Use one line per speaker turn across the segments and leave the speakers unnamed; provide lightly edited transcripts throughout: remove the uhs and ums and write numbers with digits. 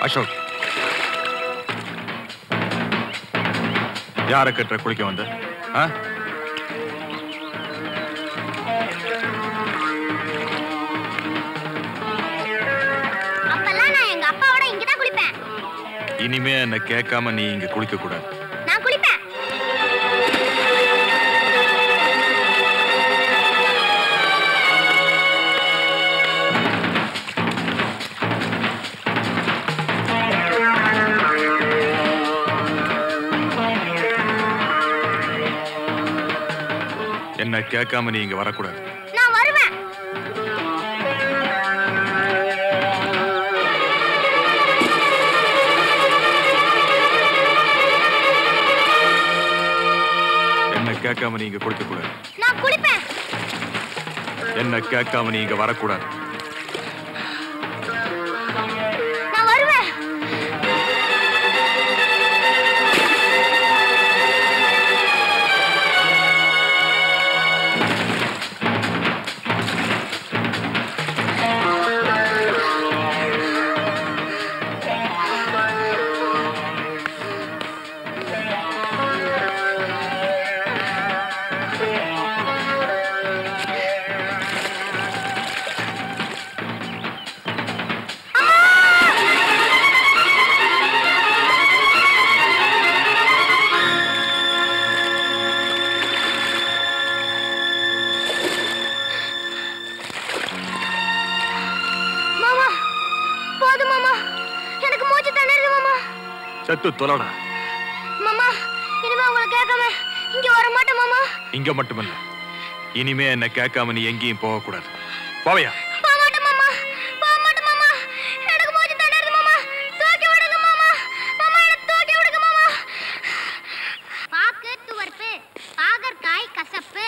அசோக், யாரை கட்டுற குளிக்க வந்த? இனிமே என்ன கேட்காம நீ இங்க குளிக்க கூடாது.
நான் குளிப்பேன்.
என்ன கேட்காம நீ இங்க வரக்கூடாது.
நான் வருவேன்.
கேட்காம நீங்க குளிக்க கூடாது.
நான் குளிப்பேன்.
என்ன கேட்காம நீங்க வரக்கூடாது.
நான் வருவேன்.
செத்து தொலைடா.
மாமா, இனிமே உங்களை கேட்காம இங்க வர மாட்டேன் மாமா.
இங்க மட்டுமல்ல, இனிமே என்ன கேட்காம நீ எங்கேயும் போக கூடாது. போவையா?
போக மாட்டேன் மாமா. போக மாட்டேன் மாமா. எனக்கு மூச்சு திணறுது மாமா. தூக்கி விடுங்க மாமா. மாமா, என்ன தூக்கி விடுங்க மாமா. பாக்கு துவர்ப்பு, பாகற்காய் கசப்பு,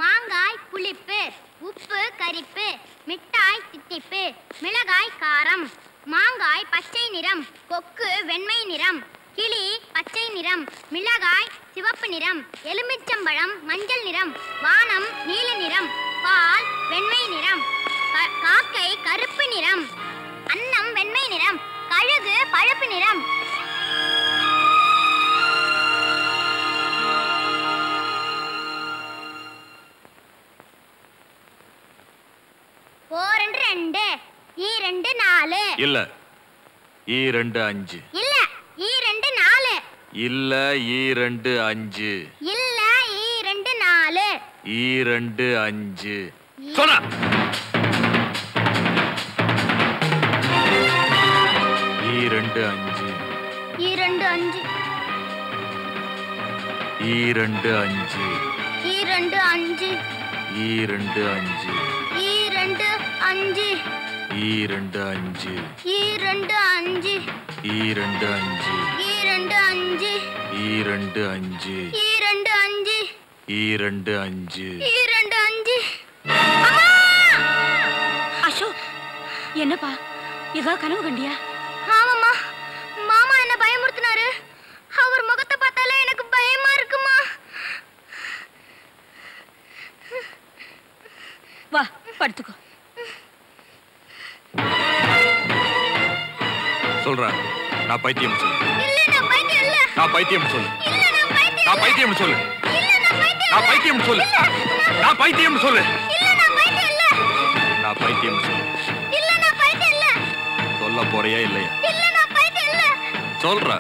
மாங்காய் புளிப்பு, உப்பு கரிப்பு, மிட்டாய் தித்திப்பு, மிளகாய் காரம், மாங்காய் பச்சை நிறம், கொக்கு வெண்மை நிறம், கிளி பச்சை நிறம், மிளகாய் சிவப்பு நிறம், எலுமிச்சம்பழம் மஞ்சள் நிறம், வானம் நீல நிறம், பால் வெண்மை நிறம், காக்கை கருப்பு நிறம், அன்னம் வெண்மை நிறம், கழுகு பழுப்பு நிறம். ஓரெண்டு ரெண்டு, ஈரெண்டு நாலு.
இல்ல, ஈரெண்டு அஞ்சு.
இல்ல, ஈரெண்டு நாலு.
இல்ல, ஈரெண்டு அஞ்சு.
இல்ல, ஈரெண்டு நாலு.
ஈரெண்டு அஞ்சு. சொன்னா ஈரெண்டு அஞ்சு.
ஈரெண்டு அஞ்சு.
ஈரெண்டு அஞ்சு.
ஈரெண்டு அஞ்சு.
ஈரெண்டு அஞ்சு.
ஈரெண்டு அஞ்சு.
ஈரெண்டு அஞ்சு.
ஈரெண்டு அஞ்சு.
ஈரெண்டு அஞ்சு.
ஈரெண்டு அஞ்சு.
ஈரெண்டு அஞ்சு.
ஈரெண்டு அஞ்சு.
ஈரெண்டு அஞ்சு.
ஈரெண்டு அஞ்சு.
அசோக், என்னப்பா, ஏதோ கனவு கண்டியா?
ஆமாம்மா, மாமா என்ன பயமுறுத்தினாரு. அவர் முகத்தை பார்த்தாலே எனக்கு பயமா இருக்குமா.
வா, படுத்துக்கோ.
சொல்றா, நான் பைத்தியம் சொல்லு.
இல்ல, நான் பைத்தியம் இல்ல.
நான் பைத்தியம் சொல்லு.
இல்ல, நான் பைத்தியம்.
நான் பைத்தியம் சொல்லு.
இல்ல, நான் பைத்தியம்.
நான் பைத்தியம் சொல்லு. நான் பைத்தியம் சொல்லு.
இல்ல, நான் பைத்தியம் இல்ல.
நான் பைத்தியம் சொல்லு.
இல்ல, நான் பைத்தியம் இல்ல.
சொல்ல போறியா இல்லையா?
இல்ல, நான் பைத்தியம் இல்ல.
சொல்றா.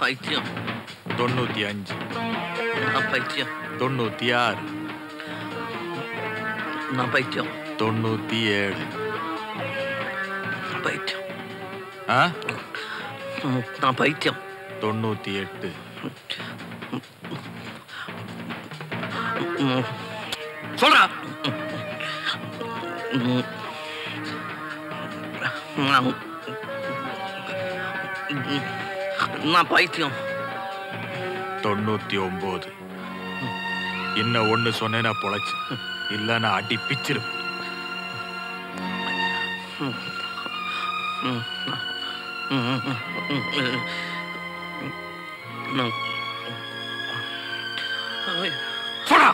பைத்தியம்.
95.
நான் பைத்தியம்.
96.
நான் பைத்தியம்.
97.
பைத்தியம்.
ஆ?
நான் பைத்தியம்.
98.
சொல்றா. நான் பைத்தியம்.
99. இன்னும் ஒண்ணு சொன்னேன்னா பொழைச்சு, இல்ல நான் அடி பிச்சிருவேன்.
சொல்றா.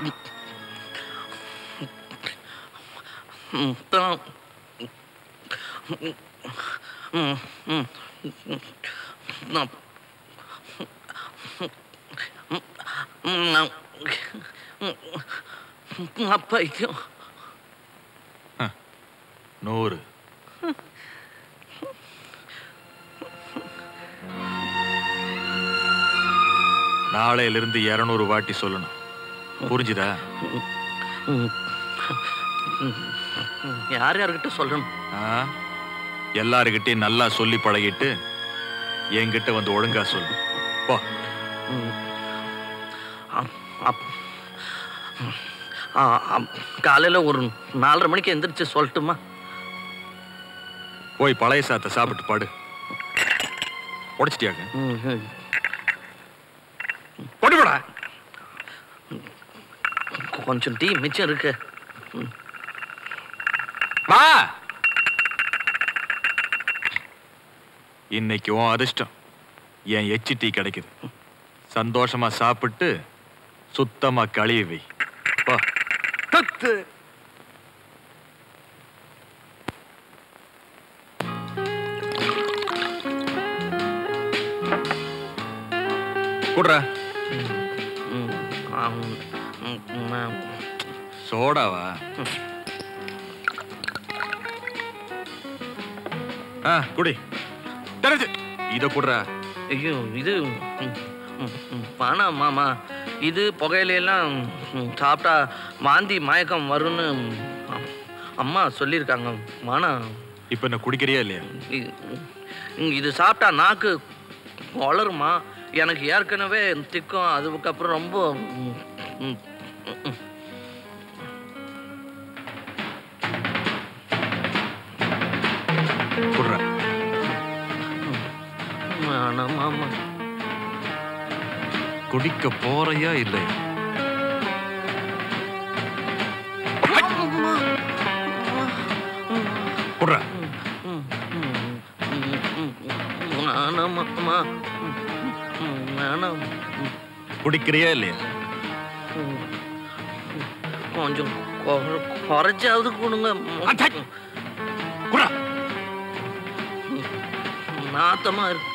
பைத்தியம்.
100. நாளையிலிருந்து 200 வாட்டி சொல்லணும். புரிஞ்சுதா?
யார் யார்கிட்ட சொல்லணும்?
எல்லாருக்கிட்டையும் நல்லா சொல்லி பழகிட்டு என்கிட்ட வந்து ஒழுங்கா சொல்லு. போ.
காலையில ஒரு 4:30 மணிக்கு எந்திரிச்சு சொல்லட்டுமா?
போய் பழைய சாத்தை சாப்பிட்டு பாடு. உடைச்சிட்டியாங்க?
போடுடா. கொஞ்சம் டீ மிச்சம் இருக்கு.
வா. இன்னைக்கு உன் அதிர்ஷ்டம். என் எச்சி டீ கிடைக்குது. சந்தோஷமா சாப்பிட்டு சுத்தமா கழுவி வை. வா. கூடுறா. சோடாவா? குடி. இத கூடுறா.
ஐயோ, இது பணம் மாமா. இது புகையிலாம் சாப்பிட்டா வாந்தி மயக்கம் வரும்னு அம்மா சொல்லியிருக்காங்க. மானா
இப்ப என்ன குடிக்கிறியா இல்லையா?
இது சாப்பிட்டா நாக்கு வளருமா? எனக்கு ஏற்கனவே திக்கும். அதுக்கப்புறம் ரொம்ப மாமா.
குடிக்க போறையா இல்லையா? குடிக்கிறியா இல்லையா?
கொஞ்சம் குறைச்சாவது கொடுங்க. நாத்தமா இருக்கு.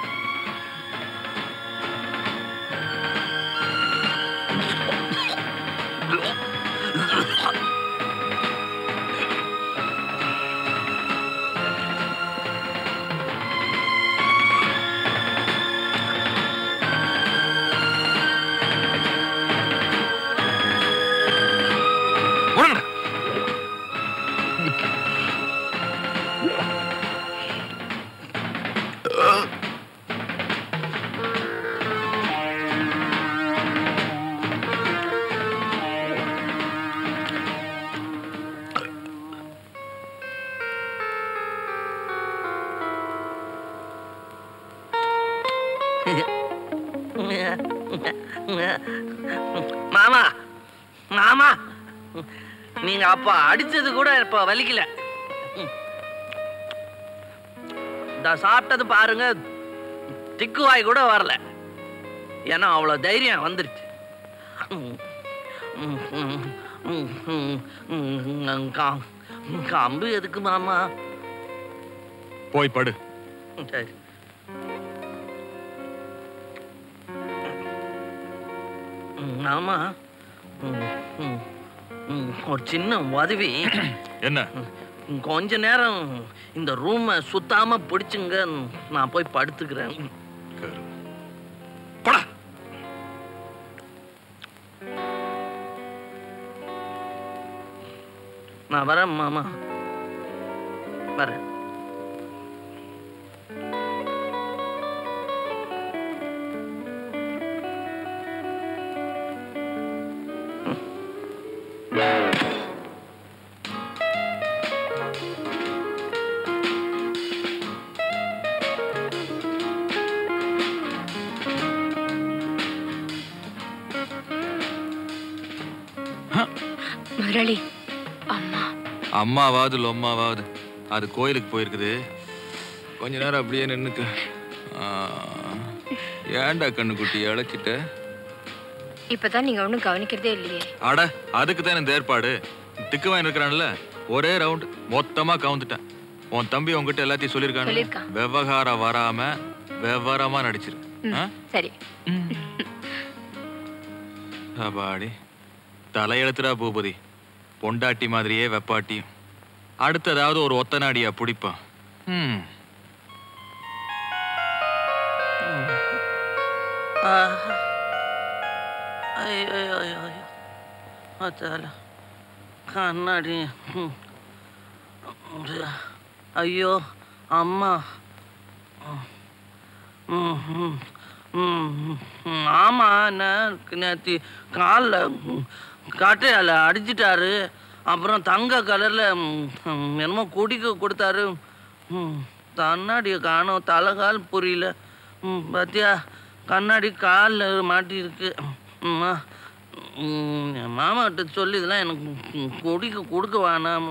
மாமா மாமா, நீங்க அப்ப அடிச்சது கூட இப்ப வலிக்கல. சாப்பிட்டது பாருங்க, திக்குவாய் கூட வரல. ஏன்னா அவ்வளவு தைரியம் வந்துருச்சு. கம்பு எதுக்கு மாமா?
போய் படு.
சரி. ஆமா, ஒரு சின்ன உதவி.
என்ன?
கொஞ்ச நேரம் இந்த ரூமை சுத்தாம பிடிச்சுங்க, நான் போய் படுத்துக்கிறேன். நான் வரேன் மாமா, வரேன்.
முரளி, அம்மா
அம்மாவாது லொம்மாவாது அது கோயிலுக்கு போயிருக்குது. கொஞ்ச நேரம் அப்படியே நின்னுக்க. ஏன்டா கண்ணுக்குட்டி அழைச்சிட்ட?
இப்பதான் நீங்க ஒண்ணும் கவனிக்கிறதே இல்லையே.
அட அதுக்கு தான் இந்த ஏற்பாடு. திக்கு வாங்கி இருக்கிறான்ல, ஒரே ரவுண்ட் மொத்தமா கவுந்துட்டேன். உன் தம்பி உங்ககிட்ட எல்லாத்தையும் சொல்லியிருக்கான். விவகாரம் வராம விவரமா நடிச்சிரு.
சரி.
அப்பாடி தலையெழுத்துடா பூபதி. பொண்டாட்டி மாதிரியே வெப்பாட்டியும். அடுத்ததாவது ஒரு ஒத்த நாடியா பிடிப்பான்.
கண்ணாடி. ஐயோ அம்மா. ஆமா நேற்று காலில் கட்டையால் அடிச்சிட்டாரு. அப்புறம் தங்க கலர்ல என்னமோ குடிக்க கொடுத்தாரு. கண்ணாடியை காணோம். தலைகால் புரியல. பார்த்தியா கண்ணாடி காலில் மாட்டியிருக்கு. மாமா கிட்ட சொல்லி இதெல்லாம் எனக்கு கொடுக்க வேணாம்.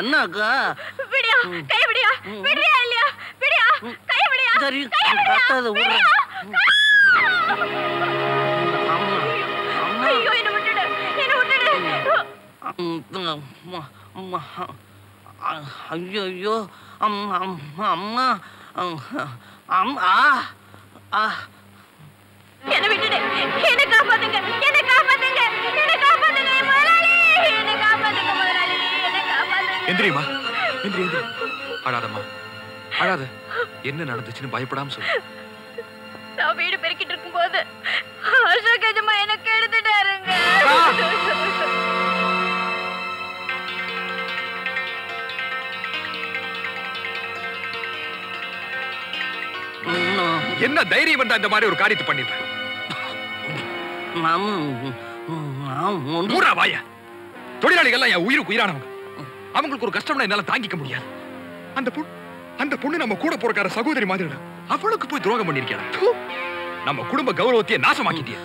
அண்ணாக்கா சரி கத்தாத விடுற. ஐயோ அம்மா அம்மா அம்மா.
என்ன விட்டுடு. என்ன காப்பாத்துங்க. என்ன காப்பாத்துங்க. என்ன காப்பாத்துங்க முதலாளி. என்ன காப்பாத்துங்க முதலாளி. என்ன காப்பாத்துங்க.
எந்திரிமா. எந்திரி எந்திரி. அழாதம்மா அழாத. என்ன நடந்துச்சுன்னு பயப்படாம சொல்லு.
நான் வீடு பெருக்கிட்டு இருக்கும்போது அசோக் எஜமா எனக்கு எடுத்துட்டாருங்க.
என்ன தைரியம் வந்தா இந்த மாதிரி ஒரு காரியத்தை பண்ணிருப்பேன்? தொழிலாளிகள் என் உயிருக்கு உயிரானவங்க. அவங்களுக்கு ஒரு கஷ்டம்னா என்னால தாங்கிக்க முடியாது. அந்த பொண்ணு நம்ம கூட போறக்கார சகோதரி மாதிரி. அவளுக்கு போய் துரோகம் பண்ணிருக்கேன். நம்ம குடும்ப கௌரவத்தையே நாசமாக்கிட்டிய.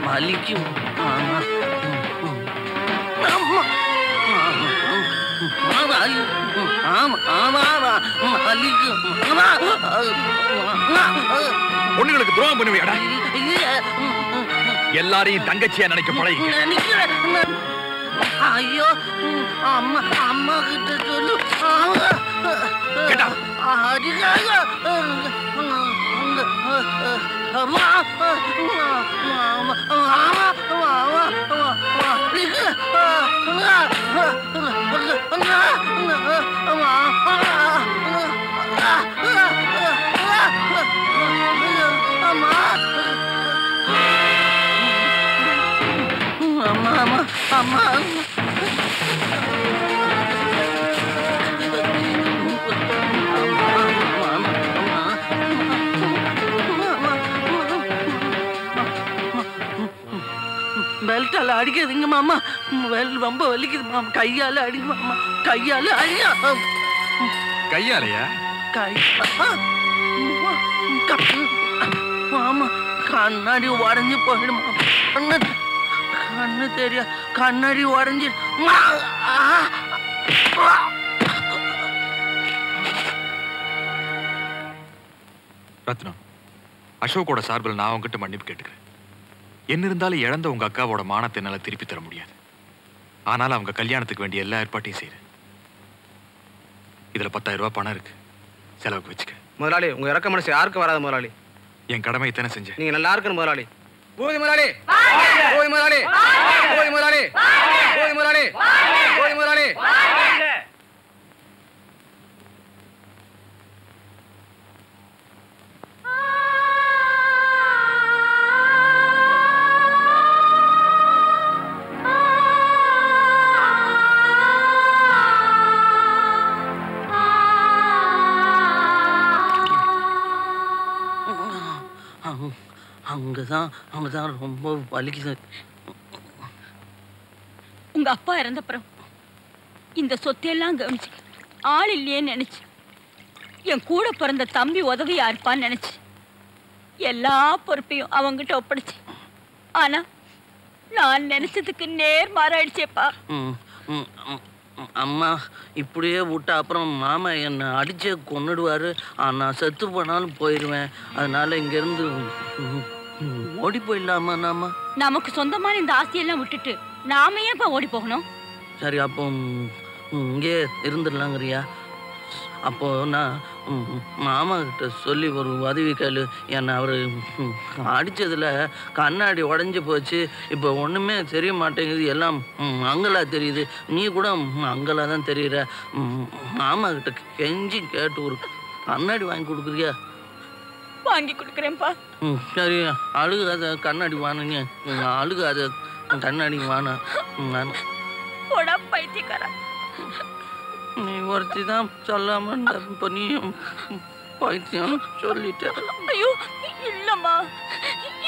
வலிக்கும்.
பொண்ணுங்களுக்கு துரோகம் பண்ணுவியாடா? எல்லாரையும் தங்கச்சியா நினைக்க பழகி.
ஐயோ அம்மா அம்மா கிட்ட சொல்லு. அம்மா பெல்ட்டால அடிக்காதீங்க மாமா. ரொம்ப வலிக்குது மாமா. கையால அடிங்க மாமா. கையால அடியா.
கையாலையா?
மாமா கண்ணாடி உடஞ்சி போயிடும் மாமா. கண்ணு தெரியா. கண்ணாடி உடஞ்சி.
ரத்னம், அசோக்கோட சார்பில் நான் உங்ககிட்ட மன்னிப்பு கேட்டுக்கிறேன். என்ன இருந்தாலும் இழந்த உங்க அக்காவோட மானத்தை என்னால திருப்பி தர முடியாது. ஆனாலும் அவங்க கல்யாணத்துக்கு வேண்டிய எல்லா ஏற்பாட்டையும் செய்யறேன். இதுல 10,000 ரூபாய் பணம் இருக்கு. செலவுக்கு வச்சுக்க.
முதலாளி, உங்க இறக்க மனசு யாருக்கு வராது முதலாளி.
என் கடமை தானே செஞ்சேன்.
நீங்க நல்லா இருக்கணும் முதலாளி. போதி முதலாளி. போதி முதலாளி. போதி முதலாளி. போதி முதலாளி. போதி முதலாளி.
அங்கதான் ரொம்ப வலிக்குது.
உங்க அப்பா இறந்தப்புறம் இந்த சொத்தையெல்லாம் கவனிச்சு ஆள் இல்லையேன்னு நினைச்சு என் கூட பிறந்த தம்பி உதவியா இருப்பான்னு நினைச்சு எல்லா பொறுப்பையும் அவங்கிட்ட ஒப்படைச்சு. ஆனா நான் நினைச்சதுக்கு நேர் மாறாயிடுச்சேப்பா.
அம்மா இப்படியே விட்டா அப்புறம் மாமா என்னை அடிச்சே கொன்னுடுவாரு. நான் செத்து போனாலும் போயிடுவேன். அதனால இங்கேருந்து ஓடி போயிடலாமா?
நமக்கு சொந்தமான இந்த ஆசையெல்லாம் விட்டுட்டு நாம ஏன்ப்பா ஓடி போகணும்?
சரி, அப்போ இங்கே இருந்துடலாங்கிறியா? அப்போ நான் மாமா கிட்ட சொல்லி ஒரு உதவி கேளு. என்னை அவர் அடித்ததில் கண்ணாடி உடஞ்சி போச்சு. இப்போ ஒன்றுமே தெரிய மாட்டேங்குது, எல்லாம் அங்கலா தெரியுது. நீ கூட அங்கலா தான் தெரியுற. மாமா கிட்ட கெஞ்சி கேட்டு ஒரு கண்ணாடி வாங்கி கொடுக்குறியா?
வாங்கி கொடுக்குறேன்ப்பா.
சரி, அழுகாத, கண்ணாடி வாங்கினீங்க. அழுகாத, கண்ணாடி வாங்க. நான்
போடா பைத்தியக்காரா.
நீ ஒருத்தி தான் சொல்லாம இப்போ நீ பைத்தியம் சொல்லிட்ட.
ஐயோ இல்லம்மா,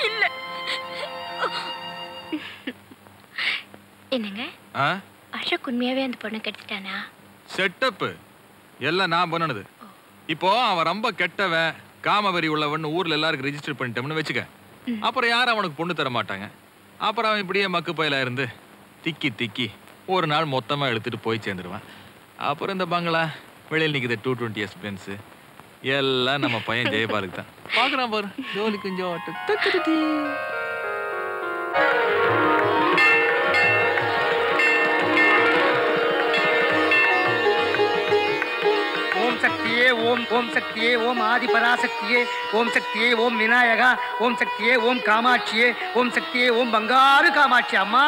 இல்ல.
என்னங்க அசோக் உண்மையாவே அந்த பொண்ணை கெடுத்துட்டானா?
செட்டப்பு எல்லாம் நான் பண்ணுனது. இப்போ அவன் ரொம்ப கெட்டவன், காமவெறி உள்ளவன் ஊர்ல எல்லாருக்கும் ரெஜிஸ்டர் பண்ணிட்டோம்னு வச்சுக்க. அப்புறம் யாரும் அவனுக்கு பொண்ணு தர மாட்டாங்க. அப்புறம் அவன் இப்படியே மக்கு பயிலா இருந்து திக்கி ஒரு நாள் மொத்தமா எடுத்துட்டு போய் சேர்ந்துருவான். அப்புறம் இந்த பங்களா வெளியில் நிற்குது 220S பென்ஸ் எல்லாம் நம்ம பையன் ஜெயபாலுக்கு தான். பார்க்குறான் பாரு, ஜோலி கொஞ்சம்
ஓம் சக்தியே ஓம், ஓம் சக்தியே ஓம் ஆதி பராசக்தியே, ஓம் சக்தியே ஓம் விநாயகா, ஓம் சக்தியே ஓம் காமாட்சியே, ஓம் சக்தியே ஓம் பங்காரு காமாட்சி. அம்மா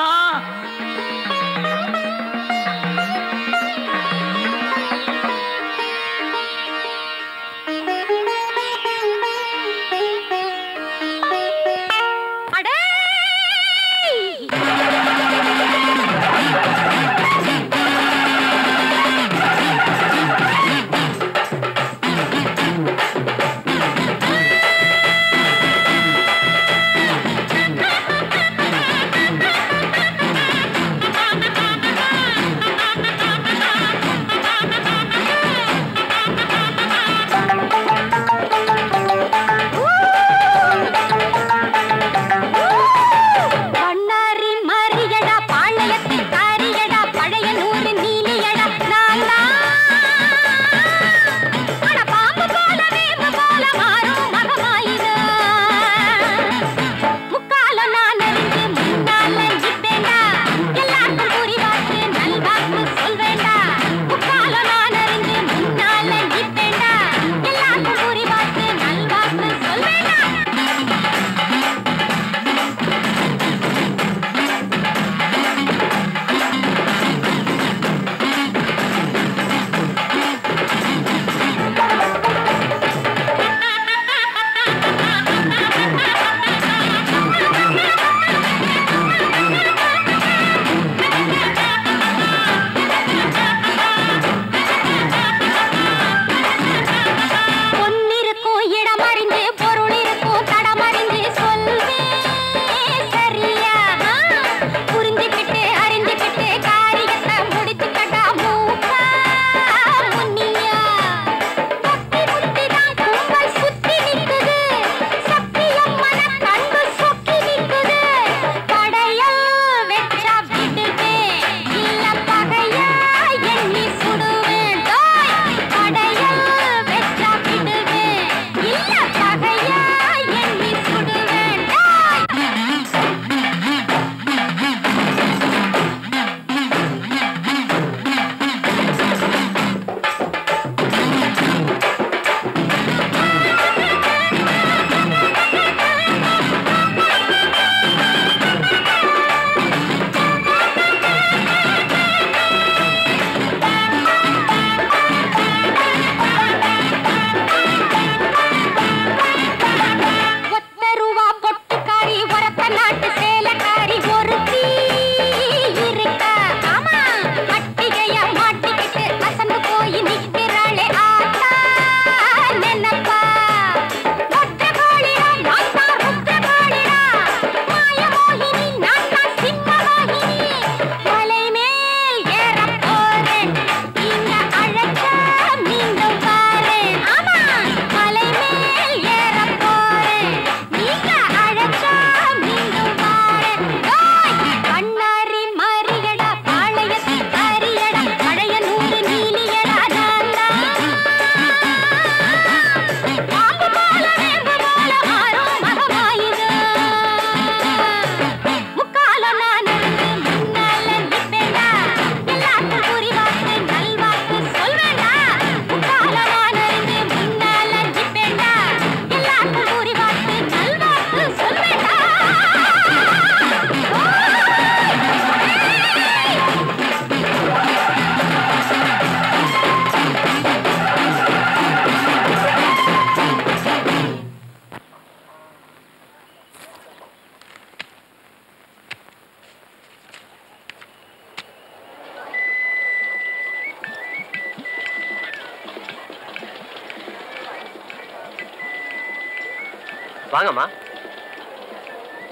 வாங்கம்மா.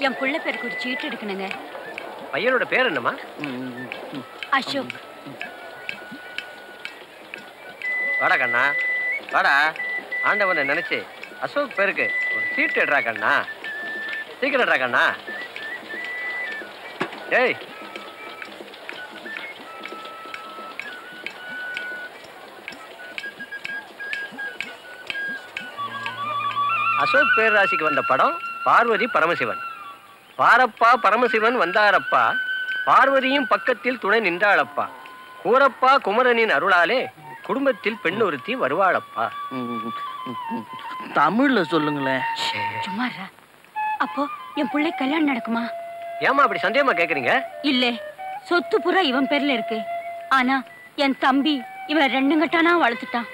என் புள்ள பேருக்கு ஒரு சீட்டு எடுக்கணுங்க.
பையனோட பேர் என்னம்மா?
அசோக்.
வாடா கண்ணா, வாடா. ஆண்டவனை நினைச்சு அசோக் பேருக்கு ஒரு சீட்டு எடுறா கண்ணா. சீக்கிரம் எடுறா கண்ணா. ஏய், அசோக் பேரராசிக்கு வந்த படம் பார்வதி பரமசிவன். பாரப்பா பரமசிவன் வந்தாரப்பா, பார்வதியும் பக்கத்தில் துணை நின்றாளப்பா. கூரப்பா குமரனின் அருளாலே குடும்பத்தில் பெண் ஒருத்தி வருவாளப்பா.
தமிழ்ல சொல்லுங்களேன்.
சும்மா அப்போ என் பிள்ளை கல்யாணம் நடக்குமா?
ஏமா அப்படி சந்தேகமா கேக்குறீங்க?
இல்ல, சொத்து பூரா இவன் பேர்ல இருக்கு. ஆனா என் தம்பி இவன் 2 கட்டானா வளர்த்துட்டான்.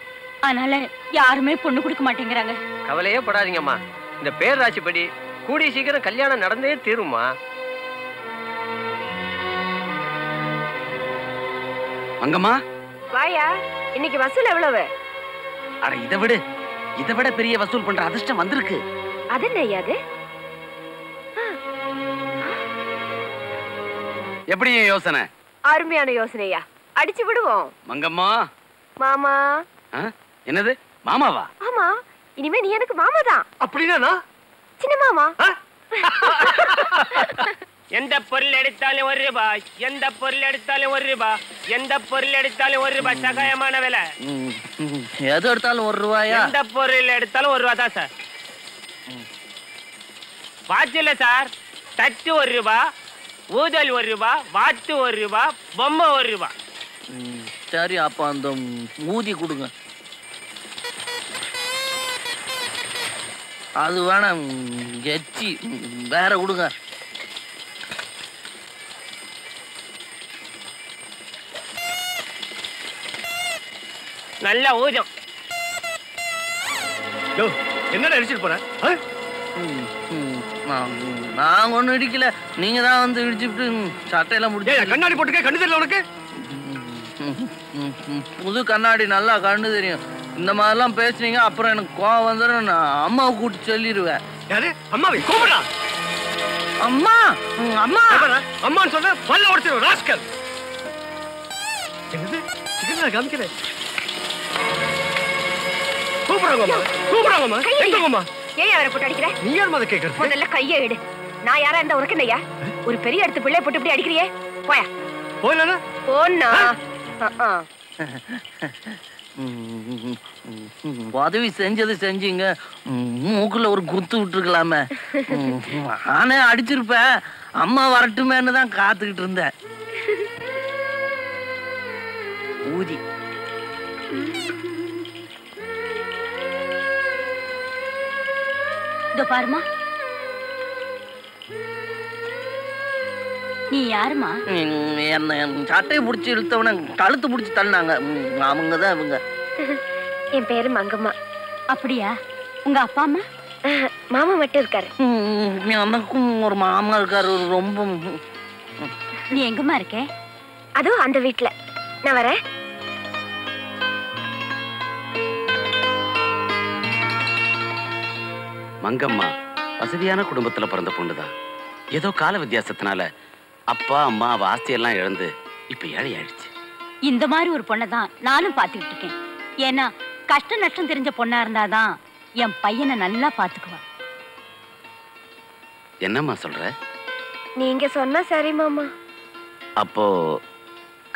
அதனால யாருமே பொண்ணு கொடுக்க மாட்டேங்கிறாங்க.
கவலையே படாதீங்கம்மா. இந்த பேரராசி படி கூடிய சீக்கிரம் கல்யாணம் நடந்தே தீருமா.
மங்கம்மா,
வாயா. இன்னைக்கு வசூல் எவ்வளவு?
அட இதை விட பெரிய வசூல் பண்ற அதிர்ஷ்டம் வந்திருக்கு.
அது என்னையா அது?
எப்படி யோசனை?
அருமையான யோசனையா, அடிச்சு விடுவோம்.
மங்கம்மா.
மாமா.
என்னது மாமாவா?
ஆமா, இனிமே நீ எனக்கு மாமா தான்.
அப்படின்னா
சின்ன மாமா.
எந்த பொருள் எடுத்தாலும் 1 ரூபாய், எந்த பொருள் எடுத்தாலும் 1 ரூபாய், எந்த பொருள் எடுத்தாலும் 1 ரூபாய். சகாயமான விலை.
எது எடுத்தாலும் 1 ரூபாயா?
எந்த பொருள் எடுத்தாலும் 1 ரூபாய் தான் சார். வாட்ச் இல்ல சார். தட்டு 1 ரூபாய், ஊதல் 1 ரூபாய், வாத்து 1 ரூபாய், பொம்மை 1 ரூபாய்.
சரி, அப்ப அந்த ஊதி கொடுங்க. அது வேணாம், எச்சி வேற கொடுங்க.
நல்ல ஊதம்.
என்னடா அடிச்சிட்டு போற?
நான் ஒண்ணும் இடிக்கல, நீங்க தான் வந்து இடிச்சுட்டு சட்டையெல்லாம் முடிச்சு.
கண்ணாடி போட்டுக்க, கண்ணு தெரியல உனக்கு?
புது கண்ணாடி நல்லா கண்ணு தெரியும். இந்த மாதிரிலாம் பேசுனீங்க அப்புறம் எனக்கு கோவம் வந்துடும். நான் அம்மாவை கூப்பிட்டு சொல்லிடுவேன்.
யாரு? அம்மாவை கூப்பிடா.
அம்மா அம்மா
அம்மான்னு சொன்ன பல்ல உடைச்சிரு ராஸ்கல். என்னது சிக்கன காமிக்கிறேன். கூப்பிடுறாங்கம்மா. எங்கம்மா?
ஏன் அவரை போட்டு அடிக்கிற?
நீ யார் மத கேக்குறது?
முதல்ல கையை எடு. நான் யாரா இருந்தா உனக்கு என்னையா? ஒரு பெரிய இடத்து பிள்ளை போட்டு இப்படி அடிக்கிறியே? போயா.
போயிலனா?
போன்னா.
உதவி செஞ்சது செஞ்சீங்க, மூக்குல ஒரு குத்து விட்டுருக்கலாமே. நானே அடிச்சிருப்பேன். அம்மா வரட்டுமேன்னு தான் காத்துக்கிட்டு இருந்தேன். ஊதி
பாருமா. நீ யாருமா?
என்ன சட்டையை பிடிச்சி இழுத்தவன கழுத்து பிடிச்சி தள்ளினாங்க. அவங்கதான் இவங்க.
என் பேரு மங்கம்மா.
அப்படியா? உங்க அப்பா அம்மா?
மாமா மட்டும் இருக்காரு.
எனக்கும் ஒரு மாமா இருக்காரு. ரொம்ப.
நீ எங்கம்மா இருக்க?
அதுவும் அந்த வீட்டுல. நான் வரேன்.
மங்கம்மா வசதியான குடும்பத்துல பிறந்த பொண்ணுதான். ஏதோ கால வித்தியாசத்தினால அப்பா அம்மா அவ ஆஸ்தியெல்லாம் இழந்து இப்ப ஏழை ஆயிடுச்சு.
இந்த மாதிரி ஒரு பொண்ணை தான் நானும் பாத்துக்கிட்டு இருக்கேன். ஏன்னா கஷ்ட நஷ்டம் தெரிஞ்ச பொண்ணா இருந்தாதான் என் பையனை நல்லா பாத்துக்குவா.
என்னம்மா சொல்ற?
நீங்க சொன்னா சரி மாமா.
அப்போ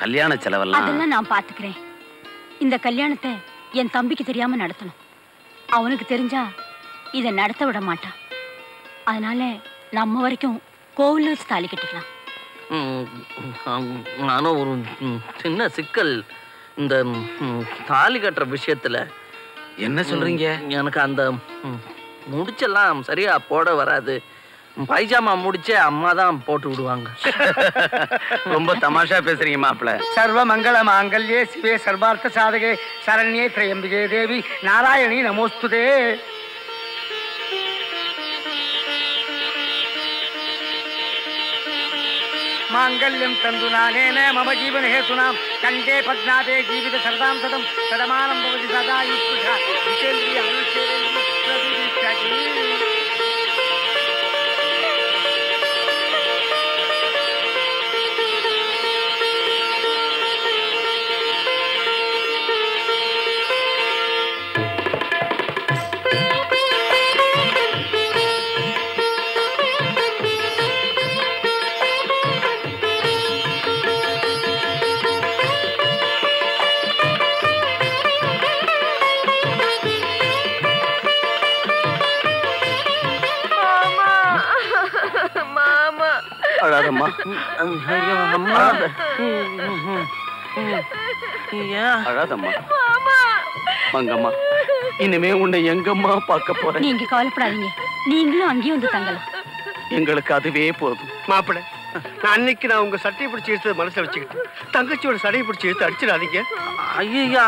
கல்யாண செலவெல்லாம்
அதெல்லாம் நான் பாத்துக்கிறேன். இந்த கல்யாணத்தை என் தம்பிக்கு தெரியாம நடத்தணும். அவனுக்கு தெரிஞ்சா இதை நடத்த விட மாட்டான். அதனால நம்ம வரைக்கும் கோவில் வச்சு தாலி கட்டிக்கலாம்.
நானும் ஒரு சின்ன சிக்கல் இந்த தாலி கட்டுற விஷயத்துல.
என்ன சொல்றீங்க?
எனக்கு அந்த முடிச்செல்லாம் சரியா போட வராது. பைஜாமா முடிச்சே அம்மா தான் போட்டு விடுவாங்க.
ரொம்ப தமாஷா பேசுறீங்க மாப்பிள்ள.
சர்வ மங்கள மாங்கல்யே சிவே சர்வார்த்த சாதகே சரண்யே திரையம்பிகே தேவி நாராயணி நமோஸ்துதே. மாங்கல்யம் தந்துநானேன மம ஜீவன ஹேதுனாம் கண்டே பத்நாதே ஜீவித சரதாம் சதம் சதமானம் பவதி சதா யுக்தா விசேந்திரிய அனுஷேந்திரிய பிரதிஷ்டதி.
அழாதம்மா.
ஐயோ அம்மா. ஏன்
அழாதம்மா. மங்கம்மா, இனிமே உன்னை எங்கம்மா பார்க்க போறேன்?
நீங்க கவலைப்படாதீங்க, நீங்களும் அங்கேயும் வந்து தங்கலாம்.
எங்களுக்கு அதுவே போதும்.
மாப்பிள்ள, நான் அன்னைக்கு நான் உங்க சட்டையை பிடிச்சி இழுத்து மனசுல வச்சுக்கிட்டு தங்கச்சியோட சடையை பிடிச்சி இழுத்து அடிச்சிடாதீங்க.
ஐயா,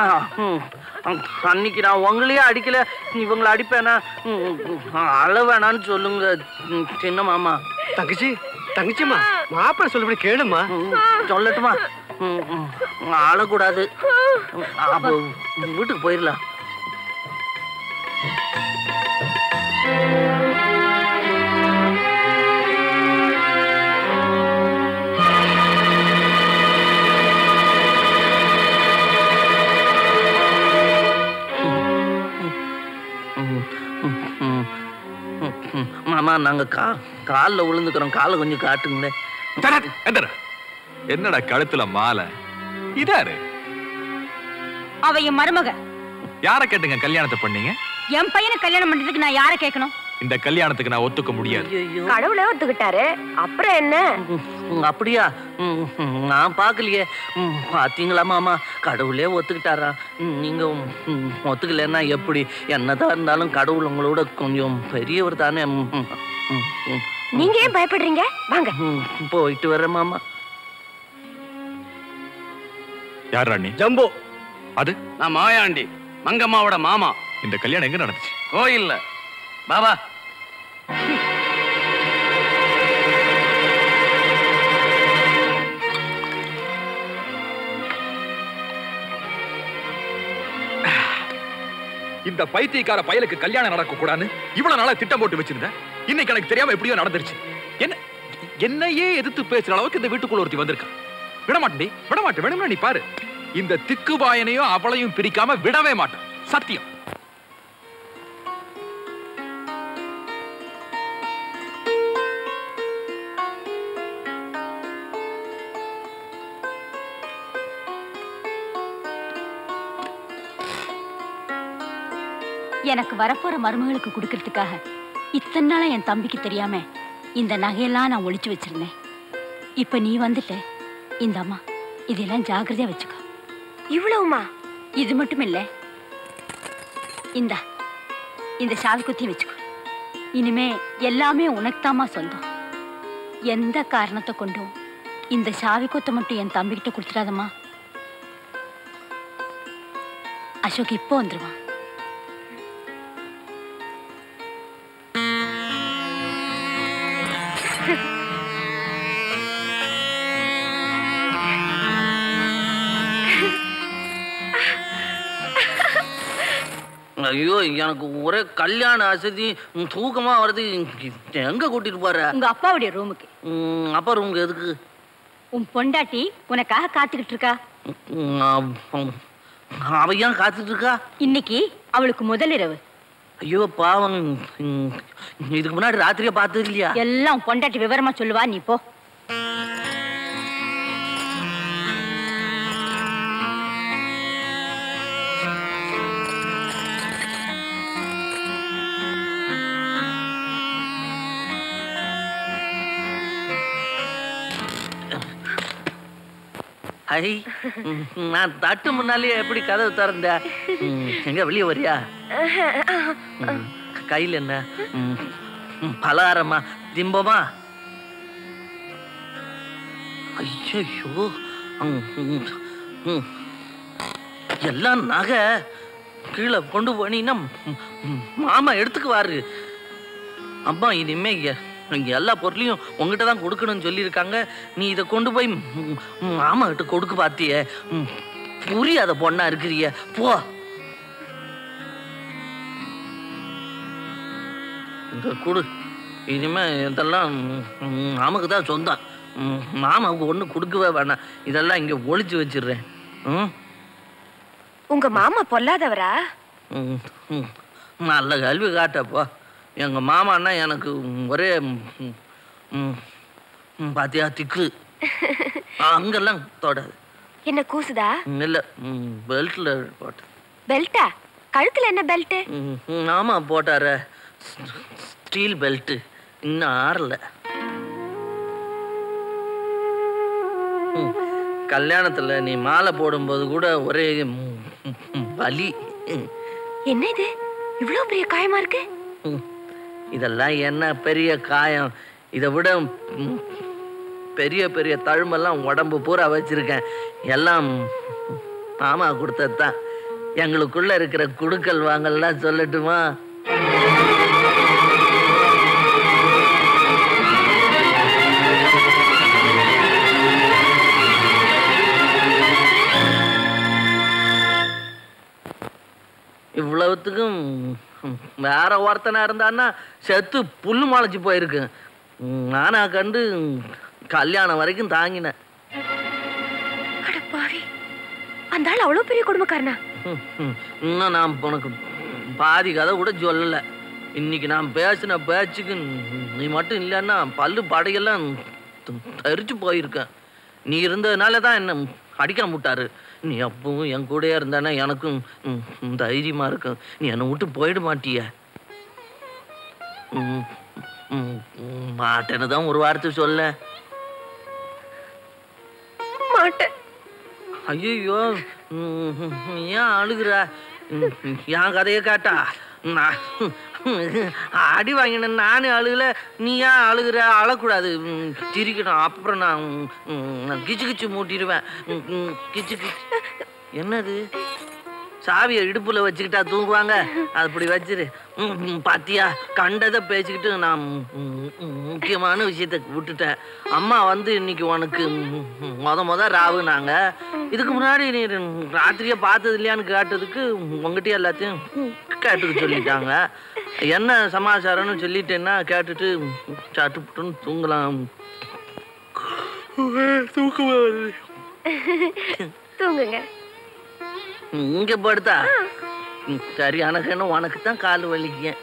அன்னைக்கு நான் உங்களையே அடிக்கல, இவங்களை அடிப்பேனா? அழ வேணான்னு சொல்லுங்க சின்ன மாமா.
தங்கச்சி, தங்கச்சிம்மா, மாப்பிள்ள சொல்லபடி கேளுமா.
சொல்லட்டுமா? அழக்கூடாது. அப்போ வீட்டுக்கு போயிடலாம். மாமா, நாங்க காலில் விழுந்துக்கிறோம், காலை கொஞ்சம் காட்டுங்களேன்.
என்னடா கழுத்துல மாலை? இதாரு
அவ என் மருமக.
யார கேட்டுங்க கல்யாணத்தை பண்ணீங்க?
என் பையனை கல்யாணம் பண்றதுக்கு நான் யார கேட்கணும்?
இந்த கல்யாணத்துக்கு நான் ஒத்துக்க முடியாது.
கடவுளே ஒத்துக்கிட்டாரு, அப்புறம் என்ன?
அப்படியா? நான் பார்க்கலையே. பாத்தீங்களா மாமா, கடவுளே ஒத்துக்கிட்டாரா? நீங்க ஒத்துக்கலன்னா எப்படி? என்னதான் இருந்தாலும் கடவுள் உங்களோட கொஞ்சம் பெரியவர் தானே.
நீங்க ஏன் பயப்படுறீங்க? வாங்க
போயிட்டு வர்றேன் மாமா.
யார் ராணி?
ஜம்போ.
அது
நான் மாயாண்டி, மங்கம்மாவோட மாமா.
இந்த கல்யாணம் எங்க நடந்துச்சு?
கோயில்ல. பாபா,
இந்த பைத்தியக்கார பயலுக்கு கல்யாணம் நடக்க கூடாதுன்னு இவ்வளவு நாளா திட்டம் போட்டு வச்சிருந்தேன். இன்னைக்கு எனக்கு தெரியாம எப்படியோ நடந்துருச்சு. என்னையே எதிர்த்து பேசுற அளவுக்கு இந்த வீட்டுக்குள்ள ஒருத்தி வந்திருக்கா. விடமாட்டேன், விடமாட்டேன். வேணும்னா நீ பாரு, இந்த திக்குபாயனையும் அவளையும் பிரிக்காம விடவே மாட்டேன், சத்தியம்.
எனக்கு வரப்போற மருமகளுக்கு கொடுக்கறதுக்காக இத்தனை நாளா என் தம்பிக்கு தெரியாம இந்த நகையெல்லாம் நான் ஒளிச்சு வச்சிருந்தேன். இப்ப நீ வந்துட்ட. இந்த அம்மா, இதெல்லாம் ஜாக்கிரதையா வச்சுக்கோ.
இவ்வளவுமா?
இது மட்டும் இல்ல, இந்த சாவி குத்தி வச்சுக்கோ. இனிமே எல்லாமே உனக்குதாமா சொந்தம். எந்த காரணத்தை கொண்டும் இந்த சாவி கொத்தை மட்டும் என் தம்பிக்கிட்ட கொடுத்துடாதம்மா. அசோக் இப்போ வந்துருவான்.
ஐயோ, எனக்கு ஒரே கல்யாண அசதி, தூக்கமா வருது. எங்க கூட்டிட்டு போற?
உங்க அப்பாவுடைய ரூமுக்கு.
அப்பா ரூமுக்கு எதுக்கு?
உன் பொண்டாட்டி உனக்காக காத்துக்கிட்டு இருக்கா.
அவ ஏன் காத்துட்டு இருக்கா?
இன்னைக்கு அவளுக்கு முதல் இரவு.
ஐயோ பாவம், இதுக்கு முன்னாடி ராத்திரியா பார்த்தது இல்லையா?
எல்லாம் பொண்டாட்டி விவரமா சொல்லுவா, நீ போ.
ஐ, நான் தட்டு முன்னாலேயே எப்படி கதவு திறந்த? எங்க வெளியே வரியா? கையில் என்ன பலகாரமா, திம்பமா? ஐயோ, எல்லாம் நகை கீழே கொண்டு போனீங்கன்னா மாமா எடுத்துக்குவாரு. அம்மா, இனிமே எல்லா பொருளையும் உங்ககிட்ட தான் கொடுக்கணும்னு சொல்லியிருக்காங்க. நீ இதை கொண்டு போய் மாமா கிட்ட கொடுக்க பார்த்திய, புரியாத பொண்ணா இருக்கிறிய, போ. கொடு. இனிமே இதெல்லாம் மாமாக்கு தான் சொந்தம். மாமாவுக்கு ஒண்ணு கொடுக்கவே வேணாம். இதெல்லாம் இங்க ஒளிச்சு வச்சிடுறேன்.
உங்க மாமா பொல்லாதவரா?
நல்ல கல்வி காட்டப்போ. எங்க மாமான்னா எனக்கு ஒரே பாத்தியா திக்கு. அங்கெல்லாம் தொடாது.
என்ன கூசுதா?
இல்ல, பெல்ட்ல போட்ட.
பெல்ட்டா? கழுத்துல என்ன பெல்ட்?
ஆமா, போட்டார. Steel belt. இன்னும் ஆறல. கல்யாணத்துல நீ மாலை போடும்போது கூட ஒரே வலி.
என்ன இது இவ்வளவு பெரிய காயமா இருக்கு?
இதெல்லாம் என்ன பெரிய காயம்? இதை விட பெரிய பெரிய தழும்பெல்லாம் உடம்பு பூரா வச்சிருக்கேன். எல்லாம் மாமா கொடுத்ததுதான். எங்களுக்குள்ள இருக்கிற குடுக்கல் வாங்கல்லாம் சொல்லட்டுமா? இவ்வளவுத்துக்கும் வேற ஒருத்தனா இருந்தான்னா செத்து புல்லு முளைச்சு போயிருக்கு. நானா கண்டு கல்யாணம் வரைக்கும் தாங்கினேன்.
அந்த ஆள் அவ்வளவு பெரிய குடும்பக்காரனா?
இன்னும் நான் உனக்கு பாதி கதை கூட சொல்லல. இன்னைக்கு நான் பேசின பேச்சுக்கு நீ மட்டும் இல்லைன்னா பல்லு படையெல்லாம் தரிச்சு போயிருக்கேன். நீ இருந்ததுனால தான் என்ன அடிக்காம விட்டாரு. நீ அப்பவும் என் கூட இருந்தானா எனக்கும் தைரியமா இருக்கும். நீ என்னை விட்டு போயிட மாட்டிய. மாட்டேன்னு தான் ஒரு வார்த்தை சொல்ல
மாட்டேன்.
ஐயோ ஏன் அழுகுற? என் கதையை கேட்டா நான் அடி வாங்கின நானே அழுகல, நீ ஏன் அழுகுற? அழக்கூடாது, சிரிக்கணும். அப்புறம் நான் கிச்சு கிச்சு மூட்டிடுவேன். கிச்சு கிச்சு. என்னது? சாவியை இடுப்புல வச்சுக்கிட்டா தூங்குவாங்க? அப்படி வச்சிரு. பாத்தியா, கண்டதை பேசிக்கிட்டு நான் முக்கியமான விஷயத்த விட்டுட்டேன். அம்மா வந்து இன்னைக்கு உனக்கு முத ராவுனாங்க. இதுக்கு முன்னாடி நீ ராத்திரியா பார்த்தது இல்லையான்னு கேட்டதுக்கு உங்ககிட்ட எல்லாத்தையும் கேட்டுக்க சொல்லிட்டாங்க. என்ன சமாச்சாரம்னு சொல்லிட்டேன்னா கேட்டுட்டு சட்டுப்புட்டுன்னு தூங்கலாம்.
தூங்குங்க.
இங்க படுத்தா சரி. எனக்கு உனக்கு தான் கால் வலிக்க.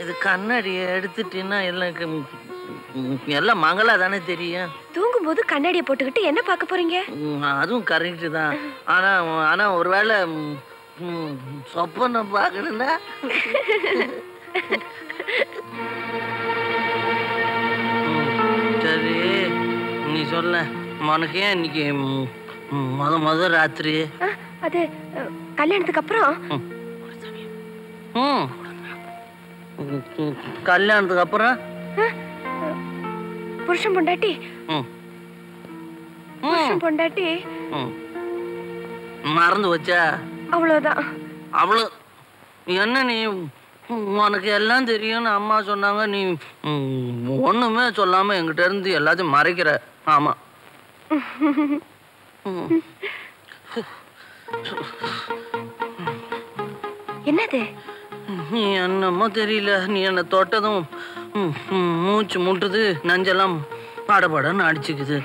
இது கண்ணாடியை எடுத்துட்டீங்கன்னா எல்லாம் மங்களா தானே தெரியும்.
தூங்கும் போது கண்ணாடியை போட்டுக்கிட்டு என்ன பார்க்க போறீங்க?
அதுவும் கரெக்டு தான். ஆனா ஒருவேளை சொப்பனை பார்க்கணும்னா சரி நீ சொல்ல. உனக்கு ஏன் இன்னைக்கு முத ராத்திரி?
அது கல்யாணத்துக்கு அப்புறம்.
கல்யாணத்துக்கு அப்புறம்
புருஷன் பொண்டாட்டி
மறந்து வச்சா? அவ்வளவுதான். அவ்வளவு என்ன? நீ உனக்கு எல்லாம் தெரியும்னு அம்மா சொன்னாங்க. நீ ஒண்ணுமே சொல்லாம என்கிட்ட இருந்து எல்லாத்தையும் மறைக்கிற. ஆமா.
என்னது?
நீ என்னமோ தெரியல. நீ என்ன தொட்டதும் மூச்சு முட்டுது, நஞ்செல்லாம் பாடப்பாடன்னு அடிச்சுக்குது.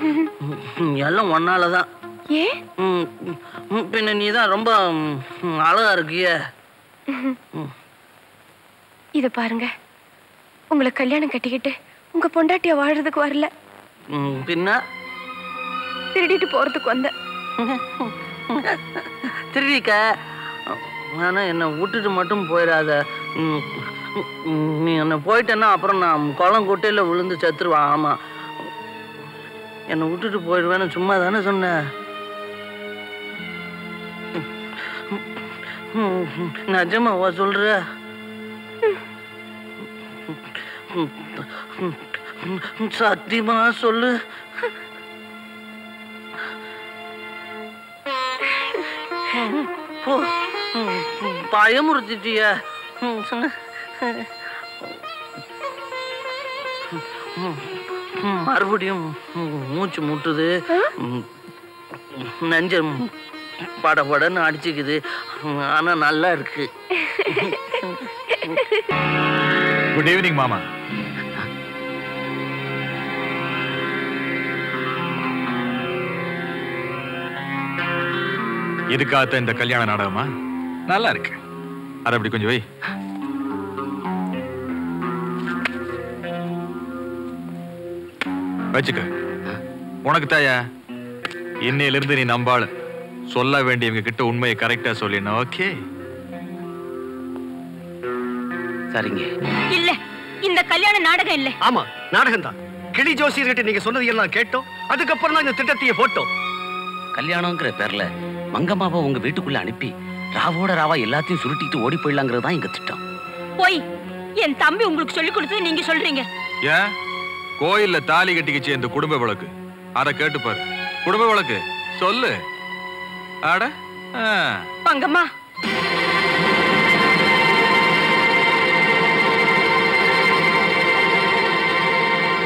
எல்லாம் ஒன்னாலதான். பின்ன நீ தான் ரொம்ப அழகா இருக்கிய.
இத பாருங்க, உங்களை கல்யாணம் கட்டிக்கிட்டு உங்க பொண்டாட்டிய வாழறதுக்கு வரல.
பின்ன
திருடிட்டு போறதுக்கு வந்த.
திருடிக்க? ஆனா என்னை விட்டுட்டு மட்டும் போயிடாத. நீ என்ன போயிட்டேன்னா அப்புறம் நான் குளம் குட்டையில விழுந்து செத்துருவா. ஆமா, என்னை விட்டுட்டு போயிடுவேன்னு சும்மா தானே சொன்ன. நிஜமாவா சொல்ற? சத்தியமா சொல்லு. பயமுறுத்திட்டிய. மறுபடியும் மூச்சு முட்டுது, நெஞ்சம் படபடன்னு அடிச்சுக்குது. ஆனா நல்லா இருக்கு.
குட் ஈவினிங் மாமா. இதுக்காக இந்த கல்யாண நாடகமா? நல்லா இருக்கு. அதை அப்படி கொஞ்சம் வை. வச்சுக்க. உனக்கு தாயா, இன்னையிலிருந்து நீ நம்பாளு. சொல்ல வேண்டியவங்க கிட்ட உண்மையை கரெக்டா சொல்லின. ஓகே?
சரிங்க. இல்ல, இந்த கல்யாண நாடகம் இல்ல.
ஆமா, நாடகம் தான். கிளி ஜோசியர்கிட்ட நீங்க சொன்னது எல்லாம் கேட்டோம். அதுக்கப்புறம் தான் இந்த திட்டத்தையே போட்டோம்.
கல்யாணங்கிற பேர்ல மங்கம்மாவை உங்க வீட்டுக்குள்ள அனுப்பி ராவோட ராவா எல்லாத்தையும் சுருட்டிட்டு ஓடி போயிடலாங்கிறது தான் எங்க திட்டம்.
போய் என் தம்பி உங்களுக்கு சொல்லி கொடுத்தது நீங்க சொல்றீங்க.
ஏன் கோயில்ல தாலி கட்டிக்கிச்சு இந்த குடும்ப வழக்கு, அத கேட்டு பாரு. குடும்ப வழக்கு சொல்லு. அட
பங்கம்மா,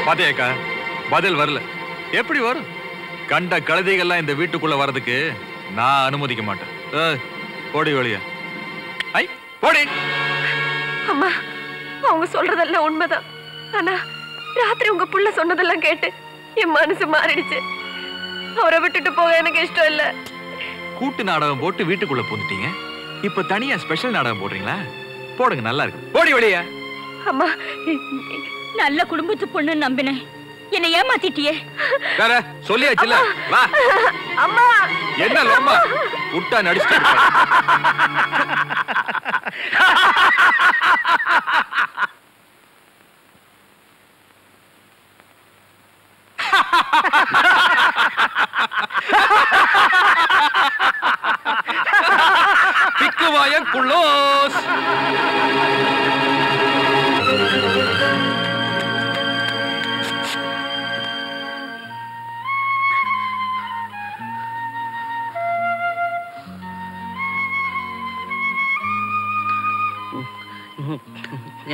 பாத்தியாக்கா பதில் வரல. எப்படி வரும்? கண்ட கழுதைகள்லாம் இந்த வீட்டுக்குள்ள வர்றதுக்கு நான் அனுமதிக்க மாட்டேன். போடி வழியா. ஐ போடி.
அம்மா, அவங்க சொல்றதெல்லாம் உண்மைதான். ஆனா ராத்திரி உங்க புள்ள சொன்னதெல்லாம் கேட்டு என் மனசு மாறிடுச்சு. அவரை விட்டுட்டு போக எனக்கு இஷ்டம் இல்ல.
கூட்டு நாடகம் போட்டு வீட்டுக்குள்ள போந்துட்டீங்க. இப்ப தனியா ஸ்பெஷல் நாடகம் போடுறீங்களா? போடுங்க, நல்லா இருக்கு. போடி வழியா.
அம்மா,
நல்ல குடும்பத்து பொண்ணு நம்பினேன், என்னை ஏமாத்திட்டியே.
வேற சொல்லியாச்சுல. வா.
அம்மா,
என்ன லம்மா உட்டா நடிச்சு. பிக்குவாய குள்ளோஸ்.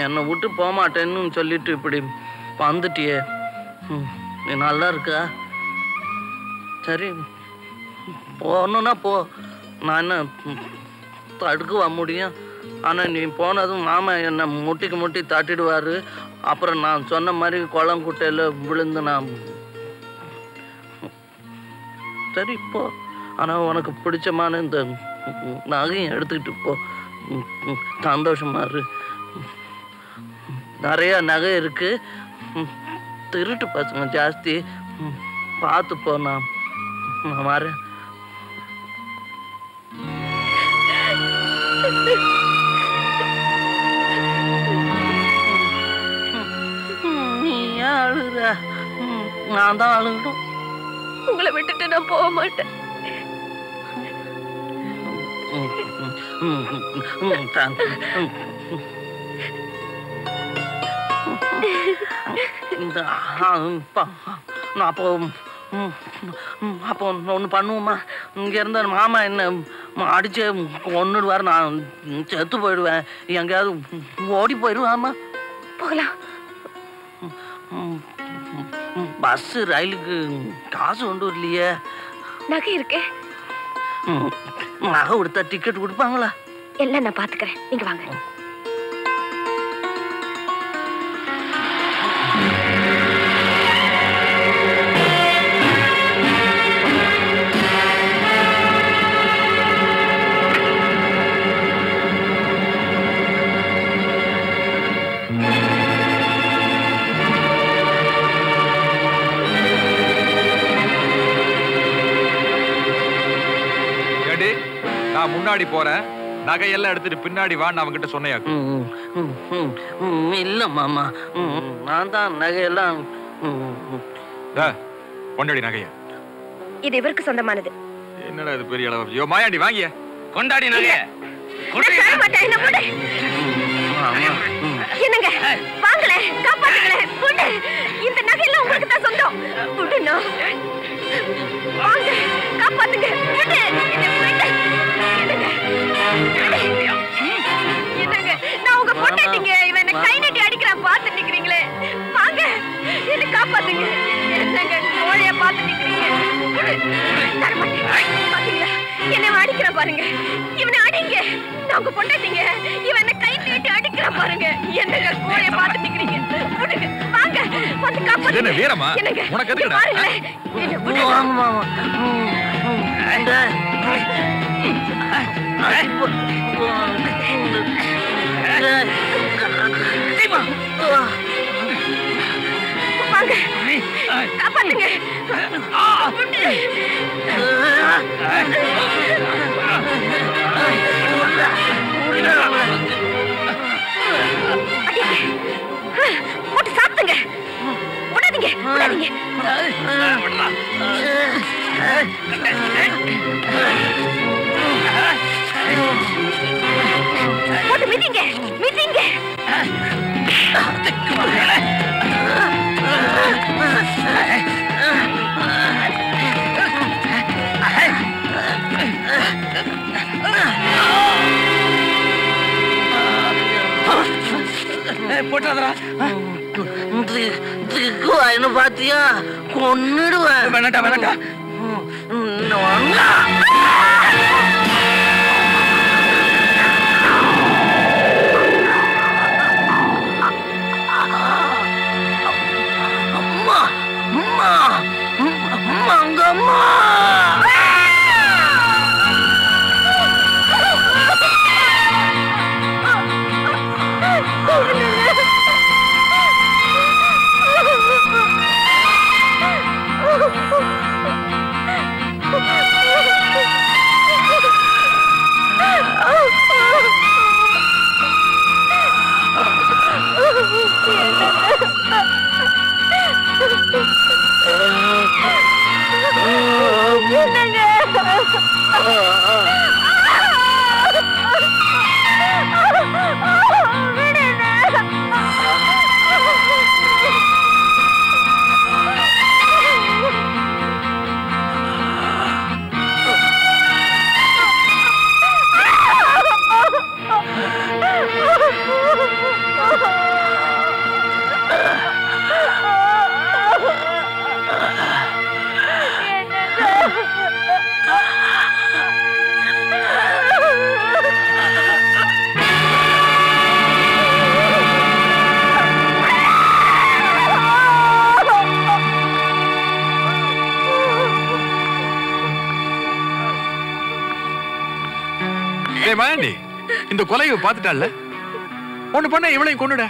என்னை விட்டு போக மாட்டேன்னு சொல்லிட்டு இப்படி வந்துட்டியே. நீ நல்லா இருக்கா? சரி, போகணுன்னா போ. நான் என்ன தடுக்கவா முடியும்? ஆனால் நீ போனதும் மாமா என்னை முட்டிக்கு முட்டி தட்டிடுவார். அப்புறம் நான் சொன்ன மாதிரி குளங்குட்டையில் விழுந்து நான் சரி போ. ஆனால் உனக்கு பிடிச்சமான இந்த நகையும் எடுத்துக்கிட்டு போ. சந்தோஷமா இரு. நிறைய நகை இருக்கு. திருட்டு பசங்க ஜாஸ்தி, பார்த்து போ. நான் வரேன். நீ ஏன் அழுகுற? நான் தான் அழுகணும்.
உங்களை விட்டுட்டு நான் போக மாட்டேன்.
அப்போ ஒன்று பண்ணுவோமா? இங்கே இருந்த மாமா என்ன அடிச்சு கொன்னுடுவார். நான் செத்து போயிடுவேன். எங்கேயாவது ஓடி போயிடுவாமா?
போகலாம்.
பஸ்ஸு ரயிலுக்கு காசு கொண்டு வரலையே.
நகை இருக்கே.
நகை கொடுத்தா டிக்கெட் கொடுப்பாங்களா?
எல்லாம் நான் பாத்துக்கிறேன், நீங்க வாங்க.
நான் முன்னாடி போறேன், நகையெல்லாம் எடுத்துட்டு பின்னாடி வான்னு அவங்கிட்ட சொன்னையா?
இல்ல மாமா, நான் தான் நகையெல்லாம்.
கொண்டாடி நகையா?
இது இவருக்கு சொந்தமானது.
என்னடா இது பெரிய அளவு? ஐயோ மாயாண்டி, வாங்கிய கொண்டாடி நகைய.
என்னங்க வாங்கல, காப்பாத்துங்களே. இந்த நகையெல்லாம் உங்களுக்கு தான் சொந்தம். வாங்க, காப்பாத்துங்க. என்னங்க, நான் உங்க பொண்டாட்டிங்க. இவன் என்ன கை நீட்டி அடிக்கிறான், பார்த்து நிக்கிறீங்களே. வாங்க, என்ன காப்பாத்துங்க. என்னங்க கோழைய பார்த்து நிக்கிறீங்க? பாத்தீங்களா, என்ன அடிக்கிறான் பாருங்க. இவனை அடிங்க, நான் உங்க பொண்டாட்டிங்க. இவன் என்ன கை நீட்டி அடிக்கிறான் பாருங்க. என்னங்க கோழைய பார்த்து நிக்கிறீங்க? வாங்க, வந்து காப்பாத்துங்க.
என்ன வீரமா? உனக்கு எதுக்குடா?
வாங்க, காப்பாத்துங்க. போட்டு சாப்பிடுங்க, விடாதீங்க. போட்டு மிதிங்க மிதிங்க.
போட்டாதரா
என்ன பாத்தியா கொன்னுடுவேன்.
வேணாட்டா வேணாட்டா.
அம்மா அம்மா மங்கம்மா
மாயாண்டி, இந்த கொலையை பார்த்துட்டால ஒண்ணு பண்ண இவளையும் கொண்டுட.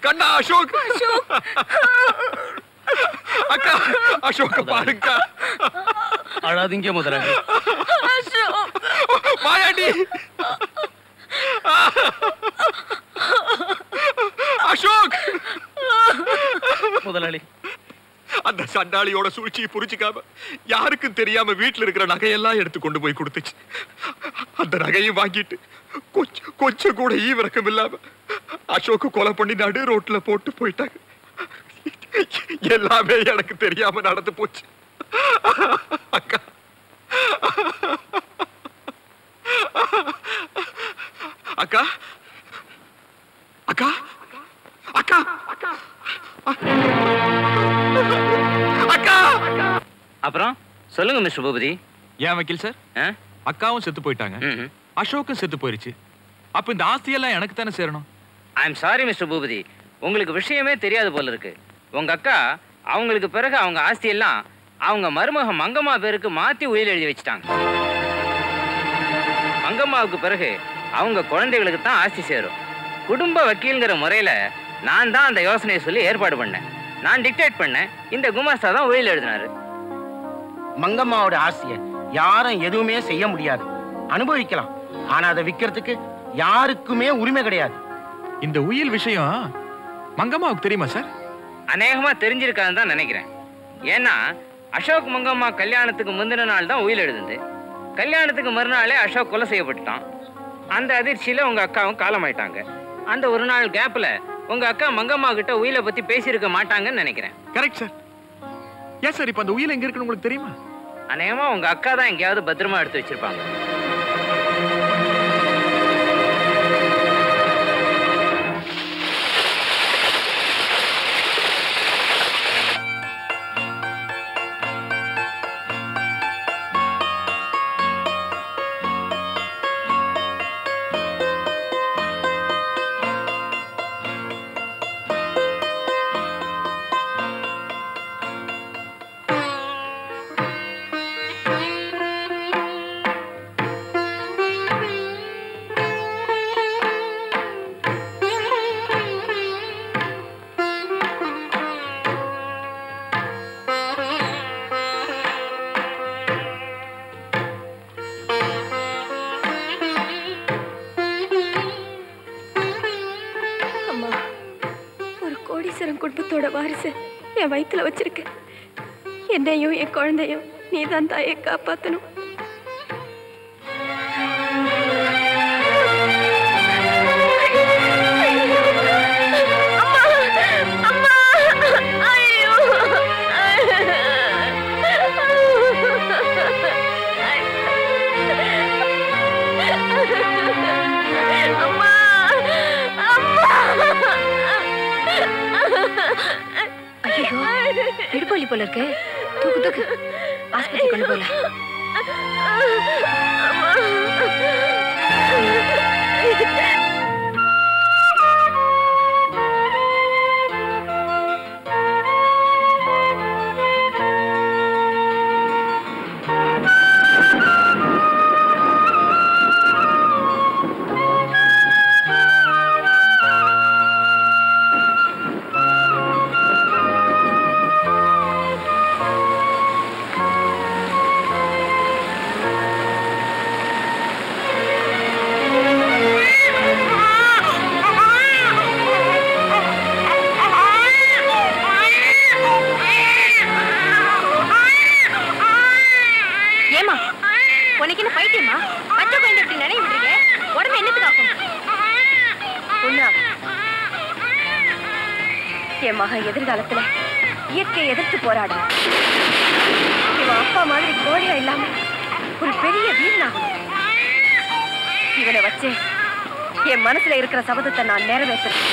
கண்ணா அசோக் அக்கா அசோக் பாருங்க.
அழாதீங்க முதலாளி.
மாயாண்டி முதலாளி. அந்த சண்டாளியோட சூழ்ச்சியை புரிஞ்சுக்காம யாருக்கும் தெரியாம வீட்டுல இருக்கிற நகையெல்லாம் எடுத்து கொண்டு போய் கொடுத்துச்சு. அந்த நகையை வாங்கிட்டு கொஞ்சம் கூட ஈவிரக்கம் இல்லாம அசோக்கு கொலை பண்ணி நடு ரோட்ல போட்டு போயிட்டாங்க. எல்லாமே எனக்கு தெரியாம நடந்து போச்சு. அக்கா அக்கா அக்கா அக்கா அக்கா.
அப்புறம் சொல்லுங்க மிஸ்டர் பூபதி.
ஏன் வக்கீல் சார், அக்காவும் செத்து போயிட்டாங்க, அசோக்கும் செத்து போயிருச்சு. அப்ப இந்த ஆஸ்தியெல்லாம் எனக்கு தானே சேரணும்.
I am sorry mister Boopathi, உங்களுக்கு விஷயமே தெரியாது போல இருக்கு. உங்க அக்கா அவங்களுக்கு பிறகு அவங்க ஆஸ்தியெல்லாம் அவங்க மருமக மங்கம்மா பேருக்கு மாத்தி உயில் எழுதி வச்சுட்டாங்க. மங்கம்மாவுக்கு பிறகு அவங்க குழந்தைகளுக்கு தான் ஆஸ்தி சேரும். குடும்ப வக்கீல்ங்கிற முறையில நான் தான் அந்த யோசனையை சொல்லி ஏற்பாடு பண்ணேன். நான் டிக்டேட் பண்ணேன், இந்த குமாஸ்தா தான் உயில் எழுதினாரு.
மங்கம்மாவோட ஆசையை யாரும் எதுவுமே செய்ய முடியாது, அனுபவிக்கலாம். ஆனா அதை விற்கிறதுக்கு யாருக்குமே உரிமை கிடையாது.
இந்த உயில் விஷயம் மங்கம்மாவுக்கு தெரியுமா சார்?
அநேகமா தெரிஞ்சிருக்காதுன்னு தான் நினைக்கிறேன். ஏன்னா அசோக் மங்கம்மா கல்யாணத்துக்கு முந்தின நாள் தான் உயில் எழுதுது. கல்யாணத்துக்கு மறுநாளே அசோக் கொலை செய்யப்பட்டுட்டான். அந்த அதிர்ச்சியில உங்க அக்காவும் காலமாயிட்டாங்க. அந்த ஒரு நாள் கேப்ல உங்க அக்கா மங்கம்மா கிட்ட உயிலை பத்தி பேசியிருக்க மாட்டாங்கன்னு நினைக்கிறேன்.
Correct sir. ஏன் சார் இப்ப அந்த உயில் எங்க இருக்குன்னு உங்களுக்கு தெரியுமா?
அநேகமா உங்க அக்கா தான் எங்கேயாவது பத்திரமா எடுத்து வச்சிருப்பாங்க.
குடும்பத்தோட வாரிசு என் வயிற்றுல வச்சிருக்க. என்னையும் என் குழந்தையும் நீ தான் தாயை காப்பாற்றணும். இடுப்பள்ளி போல இருக்கு. தூக்கு தூக்கு ஆஸ்பத்திரி கொண்டு போல. என் மகன் எதிர்காலத்துல இயற்கையை எதிர்த்து போராட இவன் அப்பா மாதிரி கோழையா இல்லாம ஒரு பெரிய வீரனாகணும். இவனை வச்சு என் மனசுல இருக்கிற சபதத்தை நான் நிறைவேற்றுறேன்.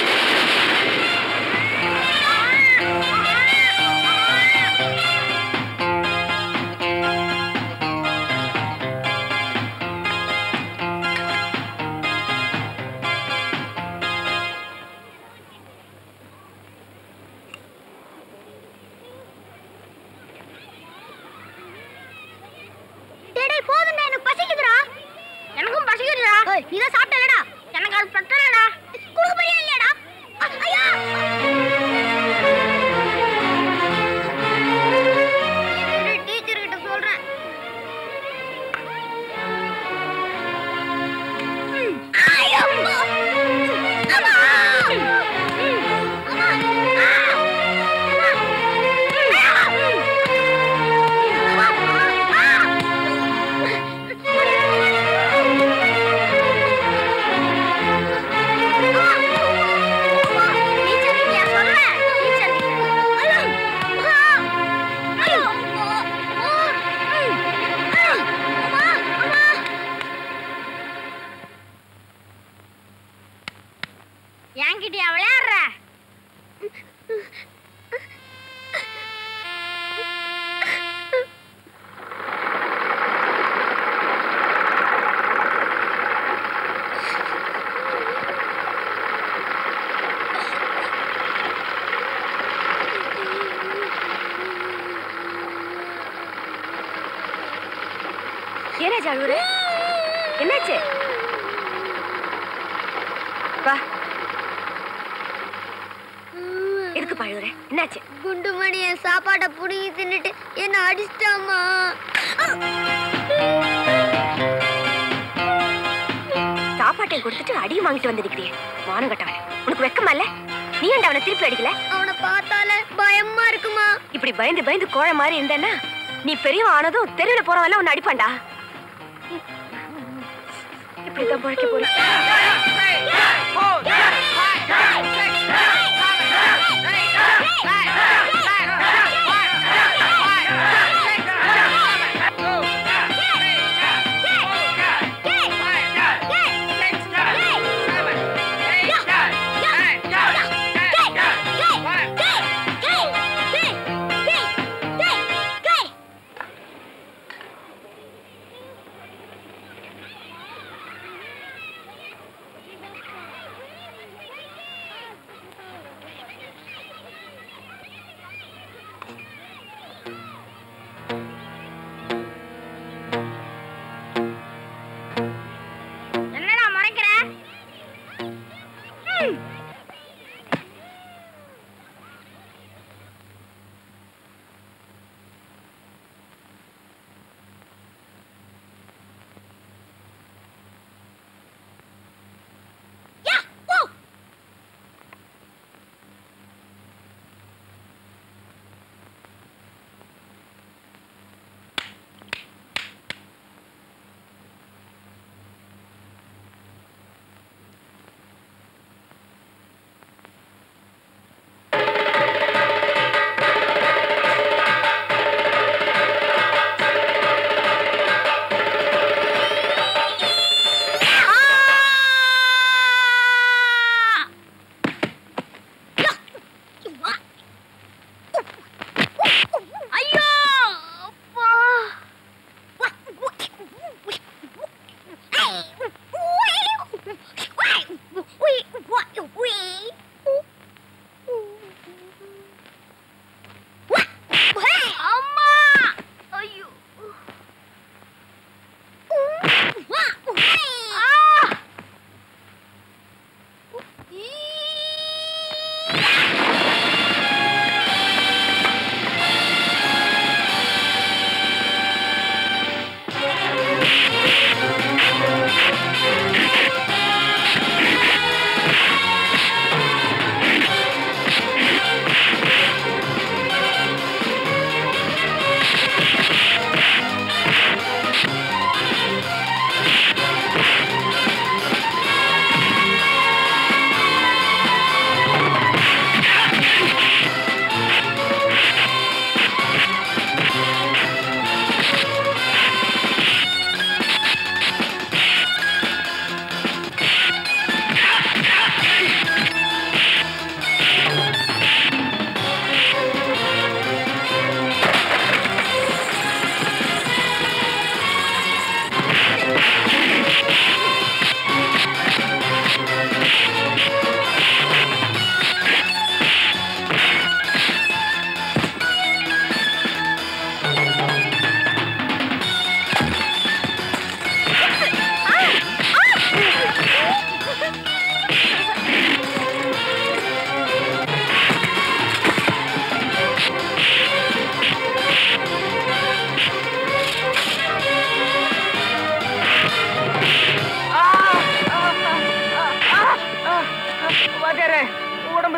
இத சாப்பிட்டலடா, எனக்கு அது பத்தலடா. குடுக்க போறியா இல்லடா? ஐயா டீச்சர் கிட்ட சொல்றேன். ஐயா அம்மா அம்மா என்கிட்டயா விளையாடுற?
ஏனாச்சு அழுவுற? என்னாச்சு? வா. எதுக்கு அழுவுற? என்னாச்சு?
குண்டுமணி என் சாப்பாட்டை புடுங்கி தின்னுட்டு என்ன அடிச்சிட்டாமா.
சாப்பாட்டை கொடுத்துட்டு அடியும் வாங்கிட்டு வந்திருக்கிறியே, மானம் கட்டவன். உனக்கு வெக்கமா இல்ல? நீ ஏன்டா அவனை திருப்பி அடிக்கல?
அவனை பார்த்தாலே பயமா இருக்குமா.
இப்படி பயந்து பயந்து கோழை மாதிரி இருந்தேன்னா நீ பெரியவன் ஆனதும் தெருவில் போறவெல்லாம் உன்னை அடிப்பான்டா. இப்படிதான் பழைக்க போறேன்.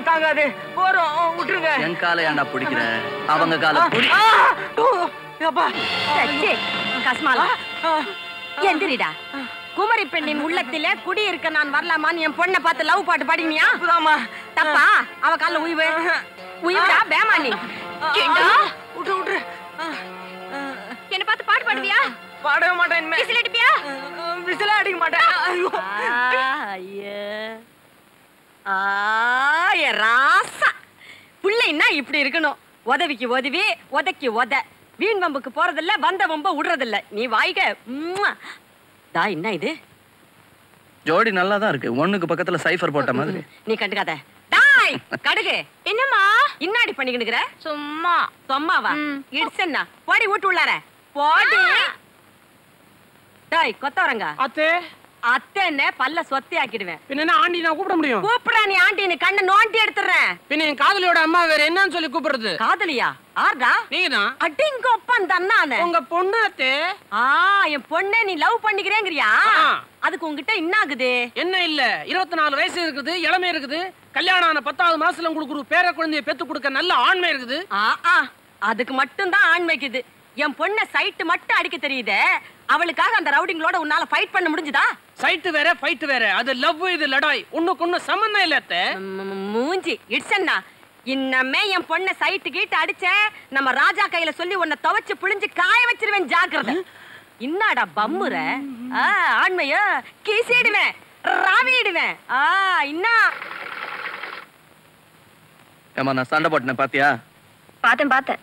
தாங்காது போறோம் விட்டுருங்க. என் காலை ஏன்டா பிடிக்கிற? அவங்க காலை பிடி.
கஸ்மாலா எந்திரிடா. குமரி பெண்ணின் உள்ளத்திலே குடி இருக்க நான் வரலாமான்னு என் பொண்ணை பார்த்து லவ் பாட்டு பாடினியா? தப்பா? அவ கால உயிவு உயிவுடா பேமானி.
விட்டு விட்டு
என்ன பார்த்து பாட்டு பாடுவியா?
பாடவே மாட்டேன்.
விசில் அடிப்பியா?
விசில அடிக்க மாட்டேன்.
ஐயா
தாய்னா இப்படி இருக்கணும். உதவிக்கு உதவி, உதைக்கு உத. வீண் வம்புக்கு போறதில்ல, வந்த வம்ப விடுறதில்ல. நீ வாய்க. தாய்னா இது
ஜோடி நல்லா தான் இருக்கு. ஒண்ணுக்கு பக்கத்துல சைஃபர் போட்ட மாதிரி.
நீ கண்டுக்காத. டாய் கடுகு. என்னம்மா இன்னாடி பண்ணிக்கிட்டு சும்மா சும்மாவா? இட்ஸ்னா போடி வீட்டு உள்ளார போடி. டாய் கொத்தவரங்க
அத்தே
அத்தேன்னு பல்ல சொத்தி ஆக்கிடுவேன்.
பின்ன ஆண்டி நான் கூப்பிட முடியும்?
கூப்பிடா நீ ஆண்டின்னு கண்ணை நோண்டி எடுத்துறேன்.
பின்ன என் காதலியோட அம்மா வேற என்னன்னு சொல்லி கூப்பிடுறது?
காதலியா? ஆர்டா
நீங்க தான்.
அடிங்க ஒப்பன் தன்னானே
உங்க பொண்ணு அத்தே.
என் பொண்ணே நீ லவ் பண்ணிக்கிறேங்கறியா? அதுக்கு உன்கிட்ட என்ன ஆகுது?
என்ன இல்ல 24 வயசு இருக்குது, இளமை இருக்குது. கல்யாணம் ஆன 10வது மாசத்துல உங்களுக்கு ஒரு பேர குழந்தையை பெத்து கொடுக்க நல்ல ஆண்மை இருக்குது.
அதுக்கு மட்டும் தான் ஆண்மைக்குது. என் பொண்ண சைட்டு மட்டும் அடிக்க தெரியுதே. அவளுக்காக அந்த ரவுடிங்களோட உன்னால ஃபைட் பண்ண முடிஞ்சுதா?
சைட்டு வேற ஃபைட் வேற. அது லவ், இது லடாய். ஒண்ணுக்கு ஒண்ணு சம்பந்தம் இல்ல அத்தை.
மூஞ்சி இட்ஸ்னா இன்னமே என் பொண்ண சைட்டு கீட்டு அடிச்ச நம்ம ராஜா கையில சொல்லி உன்னை துவைச்சு புளிஞ்சு காய வச்சிருவேன். ஜாக்கிரதை. என்னடா பம்முற? ஆண்மைய கீசிடுவேன், ராவிடுவேன். இன்னா
ஏமா நான் சண்டை போட்டேன் பாத்தியா?
பார்த்தேன்.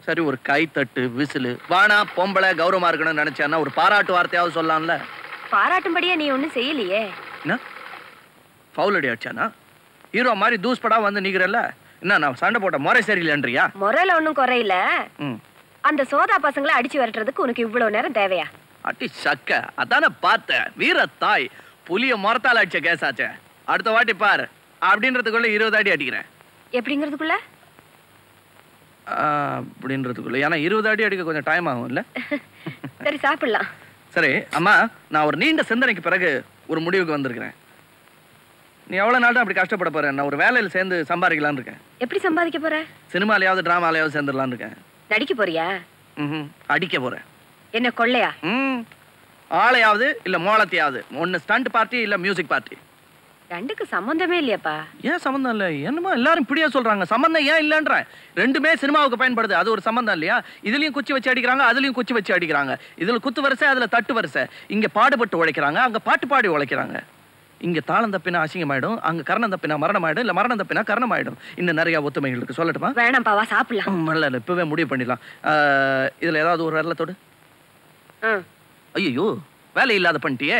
சரி, ஒரு கை தட்டு விசிலு வானா பொம்பளை கௌரவமா இருக்கணும்னு நினைச்சேன்னா ஒரு பாராட்டு வார்த்தையாவது சொல்லலாம்ல.
பாராட்டும்படியா நீ ஒண்ணும் செய்யலையே.
என்ன ஃபவுல் அடி அடிச்சானா? ஹீரோ மாதிரி தூஸ் படா வந்து நிக்கிறல்ல. என்ன நான் சண்டை போட்ட முறை சரியில்லைன்றியா?
முறையில ஒண்ணும் குறையில. அந்த சோதா பசங்களை அடிச்சு வரட்டுறதுக்கு உனக்கு இவ்வளவு நேரம் தேவையா?
அட்டி சக்க அதான பார்த்தேன். வீர தாய் புலிய மரத்தால் அடிச்ச கேசாச்சே. அடுத்த வாட்டி பாரு அப்படின்றதுக்குள்ள 20 அடி அடிக்கிறேன்.
எப்படிங்கிறதுக்குள்ள?
அப்படின்றதுக்குள்ள. ஏன்னா 20 அடி அடிக்க கொஞ்சம் டைம் ஆகும் இல்ல?
சரி சாப்பிடலாம்.
சரி அம்மா, நான் ஒரு நீண்ட சிந்தனைக்கு பிறகு ஒரு முடிவுக்கு வந்திருக்கிறேன். நீ எவ்வளவு நாள் தான் அப்படி கஷ்டப்பட போற? நான் ஒரு வேலையில் சேர்ந்து சம்பாதிக்கலான்னு இருக்கேன்.
எப்படி சம்பாதிக்க போற?
சினிமாலையாவது டிராமாலையாவது சேர்ந்துடலான்னு இருக்கேன்.
நடிக்க போறியா?
அடிக்க போறேன்.
என்ன கொள்ளையா?
ஆளையாவது இல்ல மோளத்தையாவது. ஒன்னு ஸ்டண்ட் பார்ட்டி இல்ல மியூசிக் பார்ட்டி.
ரெண்டுக்கு சம்பந்தமே இல்லையாப்பா?
ஏன் சம்பந்தம் இல்ல? என்னமா எல்லாரும் இப்படியே சொல்றாங்க? சம்பந்தம் ஏன் இல்லைன்ற? ரெண்டுமே சினிமாவுக்கு பயன்படுது. அது ஒரு சம்பந்தம் இல்லையா? இதுலயும் குச்சி வச்சு அடிக்கிறாங்க, அதுலயும் குச்சி வச்சு அடிக்கிறாங்க. இதுல குத்து வரிசை, அதுல தட்டு வரிசை. இங்க பாடுபட்டு உழைக்கிறாங்க, அங்க பாட்டு பாடி உழைக்கிறாங்க. இங்க தாளம் தப்பினா அசிங்கமாயிடும், அங்க கரணம் தப்பினா மரணமாயிடும், இல்ல மரணம் தப்பினா கரணமாயிடும். இன்னும் நிறைய ஒத்துமைகள் இருக்கு. சொல்லட்டுமா?
வேணாம்ப்பா, வா சாப்பிடலாம்.
இல்ல இப்பவே முடிவு பண்ணிடலாம். இதுல ஏதாவது ஒரு விரலத்தோடு. ஐயோ வேலை இல்லாத பண்ணிட்டியே.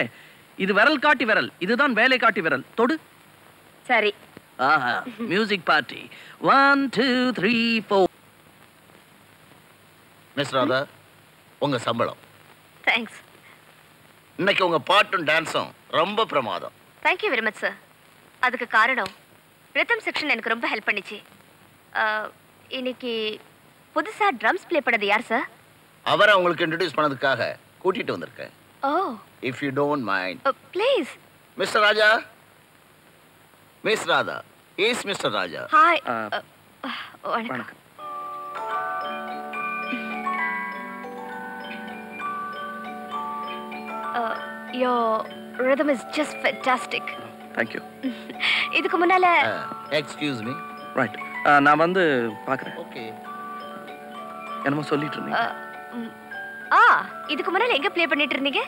இது விரல் காட்டி விரல், இதுதான் வேலை காட்டி விரல். தொடு.
சரி.
Music party 1 2 3 4.
மிஸ் ராதா, உங்க சம்பளம்.
தேங்க்ஸ்.
இன்னைக்கு உங்க பாட்டும் டான்ஸும் ரொம்ப பிரமாதம்.
Thank you very much sir. அதுக்கு காரணம் ரிதம் செக்ஷன் எனக்கு ரொம்ப ஹெல்ப் பண்ணிச்சு. இன்னைக்கு புதுசா ட்ரம்ஸ் ப்ளே பண்ணது யார் சார்?
அவரை உங்களுக்கு இன்ட்ரோடியூஸ் பண்ணதுக்காக கூட்டிட்டு வந்திருக்கேன்.
Oh.
If you don't mind.
Please.
Mr. Raja. Miss Radha. Is Mr. Raja.
Hi. வணக்கம். Your rhythm is just fantastic.
Thank you.
இதுக்கு முன்னால
Excuse me.
Right. நான் வந்து பார்க்கறேன்.
Okay.
என்னமோ சொல்லிட்டு இருந்தீங்க.
இதுக்கு முன்னால எங்க ப்ளே பண்ணிட்டு இருந்தீங்க?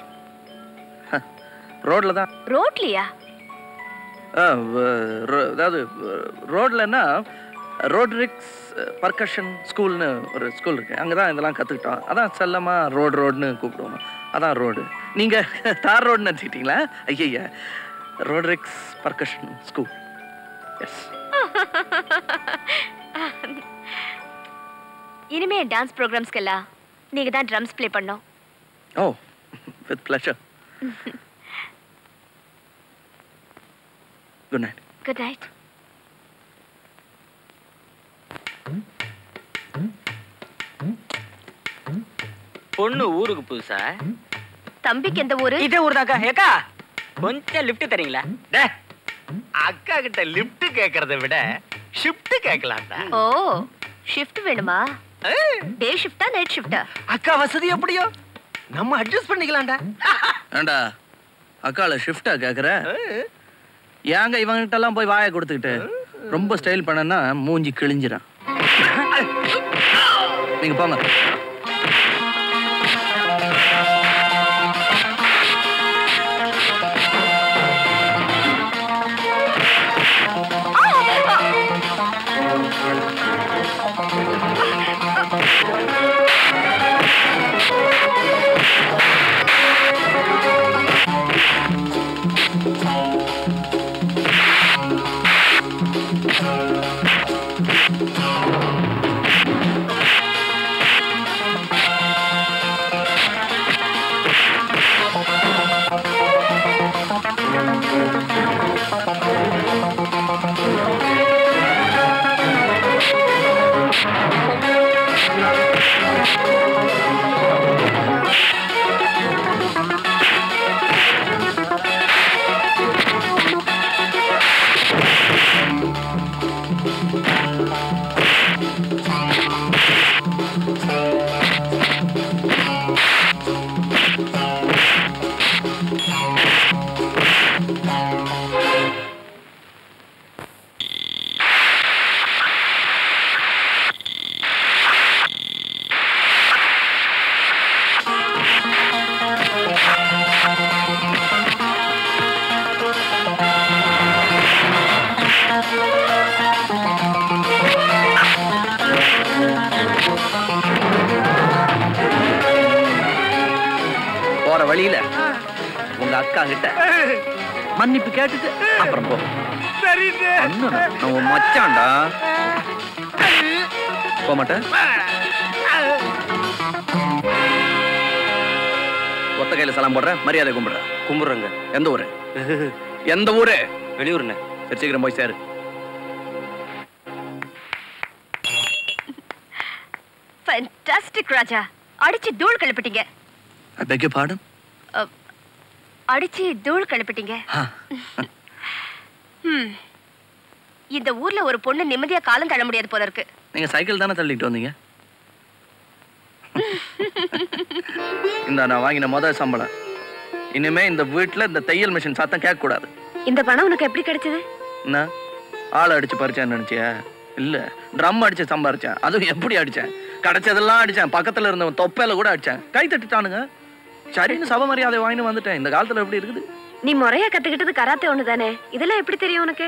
ரோட்ல தான்.
ரோட்லயா?
அதாவது ரோட்லன்னா ரோட்ரிக்ஸ் பர்கஷன் ஸ்கூல்னு ஒரு ஸ்கூல் இருக்கு. அங்கதான் இதெல்லாம் கத்துக்கிட்டோம். அதான் செல்லமா ரோடுன்னு கூப்பிடுவோம். அதான் ரோடு. நீங்க தார் ரோடுன்னு நினைச்சிட்டீங்களா? ஐயா, ரோட்ரிக்ஸ் பர்கஷன் ஸ்கூல். எஸ்.
இனிமே டான்ஸ் ப்ரோக்ராம்ஸ்க்கெல்லாம் நீங்க தான் ட்ரம்ஸ் ப்ளே பண்ணோம்.
Oh, with pleasure. Good night.
Good night.
பொண்ணு ஊருக்கு புதுசா?
தம்பிக்கு எந்த ஊரு?
இதே ஊர் தாக்கா. ஏக்கா கொஞ்சம் லிஃப்ட் தரீங்களா?
அக்கா கிட்ட லிஃப்ட் கேக்குறத விட ஷிஃப்ட் கேட்கலாம்டா.
ஓ, ஷிஃப்ட் வேணுமா? டே ஷிஃப்ட்டா நைட் ஷிஃப்ட்டா?
அக்கா வசதி எப்படியோ நம்ம அட்ஜஸ்ட் பண்ணிக்கலாம்டா.
ஏண்டா அக்கால ஷிஃப்டா கேக்குற? ஏங்க இவங்கிட்ட எல்லாம் போய் வாயை கொடுத்துக்கிட்டு ரொம்ப ஸ்டைல் பண்ணனா மூஞ்சி கிழிஞ்சிடும். நீங்க போங்க.
வழியில உங்க அக்கா கிட்ட மன்னிப்பு கேட்டுட்டு அப்புறம் போ. நான் உன் மச்சான்டா. போக மாட்டேன். ஒத்த கையில சலாம் போடுறேன், மரியாதை கும்பிடுறேன்.
கும்பிடுறேங்க.
எந்த ஊரு? எந்த ஊரு?
வெளியூர்ண்ணே.
சரி, சீக்கிரம் போய் சேரு.
ஃபேண்டாஸ்டிக் ராஜா. அடிச்சு தூள் கிளப்பிட்டீங்க.
I beg your pardon?
அடிச்சு தூள் கிளப்பிட்டீங்க. இந்த ஊர்ல ஒரு பொண்ணு நிம்மதியா காலம் தள்ள முடியாது போல இருக்கு.
நீங்க சைக்கிள் தானே தள்ளிட்டு வந்தீங்க? இந்த நான் வாங்கின முதல் சம்பளம். இனிமே இந்த வீட்டுல இந்த தையல் மிஷின் சத்தம் கேட்க கூடாது.
இந்த பணம் உனக்கு எப்படி கிடைச்சது?
என்ன ஆள் அடிச்சு பறிச்சேன்னு நினைச்சியா? இல்ல, ட்ரம் அடிச்சு சம்பாரிச்சேன். அதுவும் எப்படி அடிச்சேன்? கிடைச்சதெல்லாம் அடிச்சேன். பக்கத்துல இருந்தவன் தொப்பையில கூட அடிச்சேன். கை தட்டுட்டானுங்க. சரின்னு சப மரியாதை வாங்கிட்டு வந்துட்டேன். இந்த காலத்துல எப்படி இருக்குது?
நீ முறையா கத்துக்கிட்டது கராத்தே ஒண்ணுதானே? இதெல்லாம் எப்படி தெரியும் உனக்கு?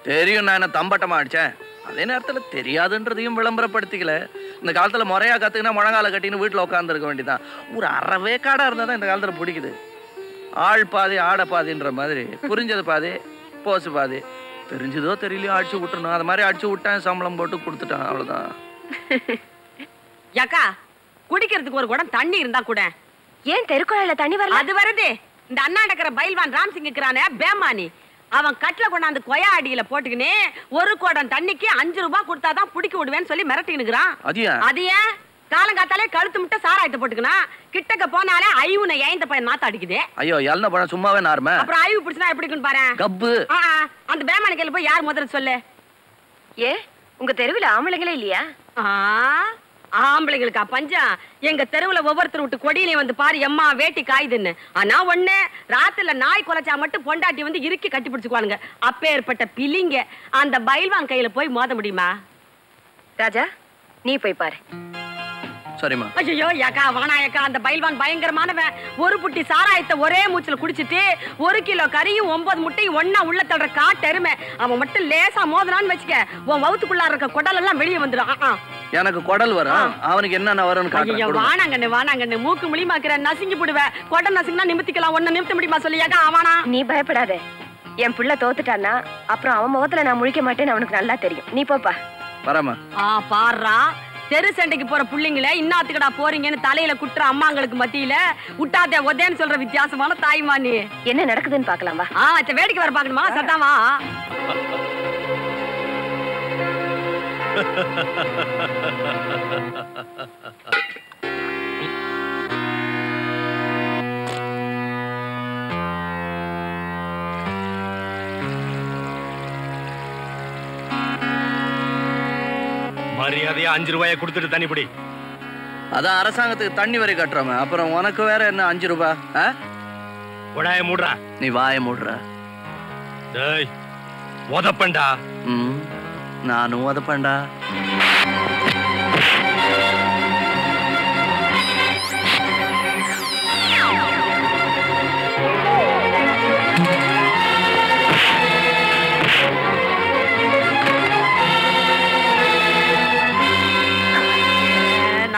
தெரியும், நான் என்ன தம்பட்டமா அடிச்சேன். அதே நேரத்துல தெரியாதுன்றதையும் விளம்பரப்படுத்திக்கல. இந்த காலத்துல முறையா கத்துக்கினா முழங்கால கட்டின்னு வீட்டுல உட்கார்ந்து இருக்க வேண்டியதான். ஒரு அறவே காடா இருந்தா தான் இந்த காலத்துல பிடிக்குது. ஆள் பாதி ஆட பாதின்ற மாதிரி புரிஞ்சது பாதி போசு பாதி. தெரிஞ்சதோ தெரியலையோ அடிச்சு விட்டுறணும். அது மாதிரி அடிச்சு விட்டேன், சம்பளம் போட்டு கொடுத்துட்டான். அவ்வளவுதான்.
யாக்கா, குடிக்கிறதுக்கு ஒரு குடம் தண்ணி இருந்தா கூட.
ஏன் தெருக்குழாயில தண்ணி வரல? அது
வருது. இந்த அண்ணாடக்கிற பைல்வான் ராம்சிங் இருக்கிறானே பேமானி, அவன் கட்டில கொண்டாந்து கொயா அடியில போட்டுக்கினே ஒரு குடம் தண்ணிக்கு 5 ரூபாய் கொடுத்தாதான் புடிக்க விடுவேன்னு சொல்லி மிரட்டினுக்குறான். அது ஏன் காலங்காத்தாலே கழுத்து முட்டை சாராயத்தை போட்டுக்கணும். கிட்டக்க போனாலே ஐவுன ஏந்த பையன் நாத்த அடிக்குது.
ஐயோ, எல்லாம் பழம் சும்மாவே நார்ம.
அப்புறம் ஐவு பிடிச்சா எப்படி இருக்குன்னு பாரு.
கப்பு.
அந்த பேமானி கையில போய் யார் முதல்ல சொல்லு.
ஏ, உங்க தெருவில் ஆம்பளைங்களே இல்லையா?
ஆம்பளைங்களுக்கா பஞ்சம்? எங்க தெருவுல ஒவ்வொருத்தர் விட்டு கொடியிலே வந்து பாரு எம்மா வேட்டி காயுதுன்னு. ஆனா ஒண்ணு, ராத்திரில நாய் குலைச்சா மட்டும் பொண்டாட்டி வந்து இறுக்கி கட்டி பிடிச்சுக்குவானுங்க. அப்பேற்பட்ட பிலிங்க அந்த பைல்வான் கையில போய் மோத முடியுமா?
ராஜா, நீ போய் பாரு.
சரிம்மா.
ஐயோ யாக்கா, வானா யாக்கா, அந்த பைல்வான் பயங்கரமானவன். ஒரு புட்டி சாராயத்தை ஒரே மூச்சுல குடிச்சிட்டு 1 கிலோ கறியும் 9 முட்டையும் ஒன்னா உள்ள தள்ளுற காட்டெருமை. அவன் மட்டும் லேசா மோதனான்னு வச்சுக்க, உன் வவுத்துக்குள்ளார இருக்க குடல் எல்லாம் வெளியே வந்துடும்.
எனக்கு குடல் வரும், அவனுக்கு என்ன வரும்னு.
வானாங்கண்ணு வானாங்கண்ணு, மூக்கு முழிமாக்குற நசுங்கி போடுவேன். குடல் நசுங்கினா நிமித்திக்கலாம், ஒன்ன நிமித்த முடியுமா சொல்லியாக்கா? அவனா?
நீ பயப்படாத. என் புள்ள தோத்துட்டான்னா அப்புறம் அவன் முகத்துல நான் முழிக்க மாட்டேன்னு அவனுக்கு நல்லா தெரியும். நீ போப்பா.
வரமா.
பாடுறா, தெரு சண்டைக்கு போற புள்ளிங்களே இன்னாத்துக்கடா போறீங்கன்னு தலையில குட்டுற அம்மாங்களுக்கு மத்தியில விட்டாதே ஒதேன்னு சொல்ற வித்தியாசமான தாய்மா நீ.
என்ன நடக்குதுன்னு பாக்கலாம் வா.
வேடிக்கை வர பாக்கணுமா? சத்தாமா.
மரியாதையா 5 ரூபாயை கொடுத்துட்டு தண்ணி பிடி.
அதான் அரசாங்கத்துக்கு தண்ணி வரி கட்டுறோம். அப்புறம் உனக்கு வேற என்ன 5 ரூபாய்?
உடாய மூடுறா.
நீ வாய மூடுற.
டேய், உதப்பண்டா.
நானும் உதப்பண்டா.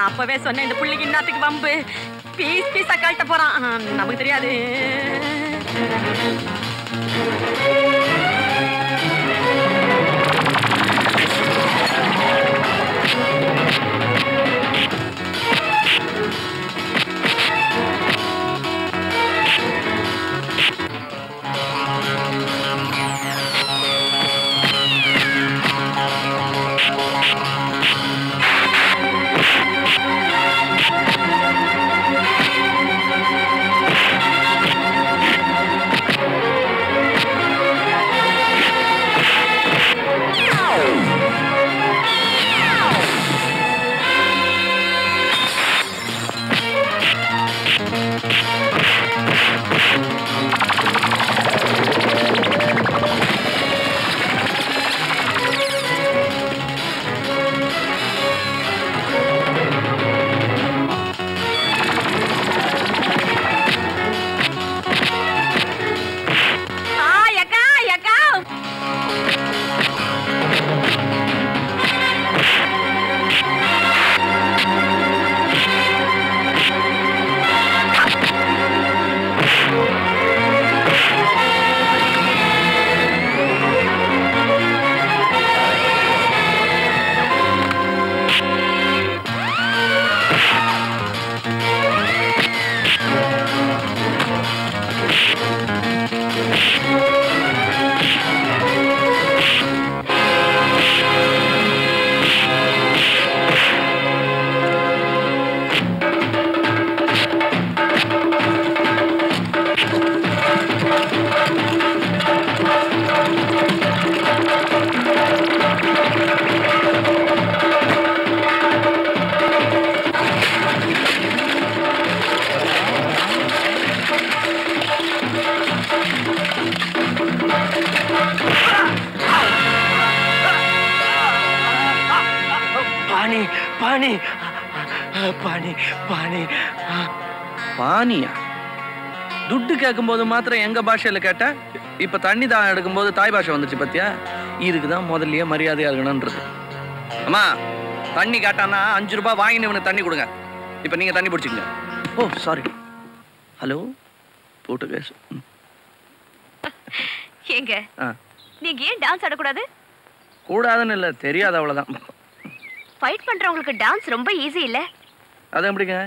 அப்பவே சொன்ன இந்த புள்ளிக்கு இன்னத்துக்கு வம்பு. பீஸ் பீஸா கழட்ட போறான். நமக்கு தெரியாது.
பாணி பாணி பாணி பாணி பானியா? துட்டு கேட்கும் போது மாத்திரம் எங்க பாஷையில கேட்ட, இப்ப தண்ணி தான் எடுக்கும் போது தாய் பாஷை வந்துச்சு பத்தியா? இதுக்குதான் முதல்லயே மரியாதையா இருக்கணும்ன்றது. அம்மா தண்ணி கேட்டானா 5 ரூபாய் வாங்கினு இவனுக்கு தண்ணி கொடுங்க. இப்ப நீங்க தண்ணி பிடிச்சிக்கங்க. ஓ சாரி. Hello Portuguese.
ஏங்க நீங்க ஏன் டான்ஸ் ஆடக்கூடாது?
கூடாதுன்னு இல்ல, தெரியாது அவ்வளவுதான்.
ஃபைட் பண்றவங்களுக்கு டான்ஸ் ரொம்ப ஈஸி இல்ல?
அது எப்படிங்க?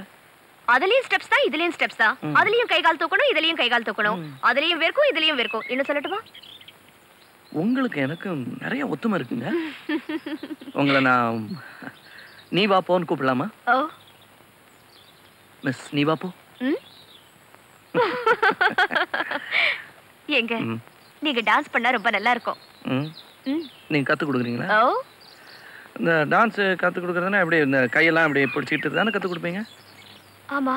அதுலயும் ஸ்டெப்ஸ் தான், இதுலயும் ஸ்டெப்ஸ் தான். அதுலயும் கை கால் தூக்கணும், இதுலயும் கை கால் தூக்கணும். அதுலயும் வேர்க்கும், இதுலயும் வேர்க்கும். என்ன சொல்லட்டுமா?
உங்களுக்கு எனக்கு நிறைய ஒத்துமை இருக்குங்க. உங்களை நான் நீ வா போன்னு கூப்பிடலாமா?
ஓ
மிஸ் நீ வா போ.
ஏங்க நீங்க டான்ஸ் பண்ணா ரொம்ப நல்லா இருக்கும்.
நீங்க கத்து கொடுக்குறீங்களா?
ஓ
இந்த டான்ஸ் கத்து கொடுக்கறதுனா எப்படி இந்த கையெல்லாம் அப்படி பிடிச்சிட்டு தானே கத்து கொடுப்பீங்க?
ஆமா.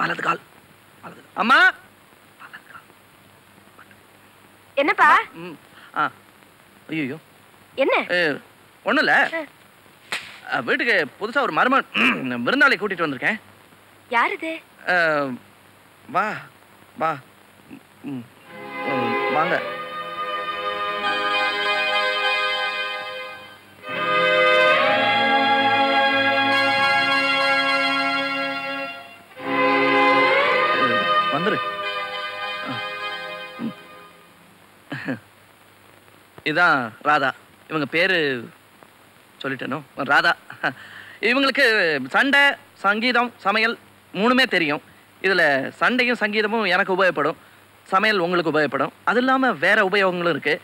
வலது கால் அம்மா.
என்னப்பா?
ஐயோ
என்ன?
ஒண்ணும் இல்ல, வீட்டுக்கு புதுசா ஒரு மருமகன் விருந்தாளி கூட்டிட்டு வந்திருக்கேன்.
யார் இது?
வா வா வாங்க. வந்துரு. இதான் ராதா. இவங்க பேரு சொல்லிட்டேனோ, ராதா. இவங்களுக்கு சண்டை, சங்கீதம், சமையல் 3மே தெரியும். இதுல சண்டையும் சங்கீதமும் எனக்கு உபயோகப்படும், சமையல் உங்களுக்கு உபயோகப்படும். அது இல்லாம வேற உபயோகங்களும் இருக்கு.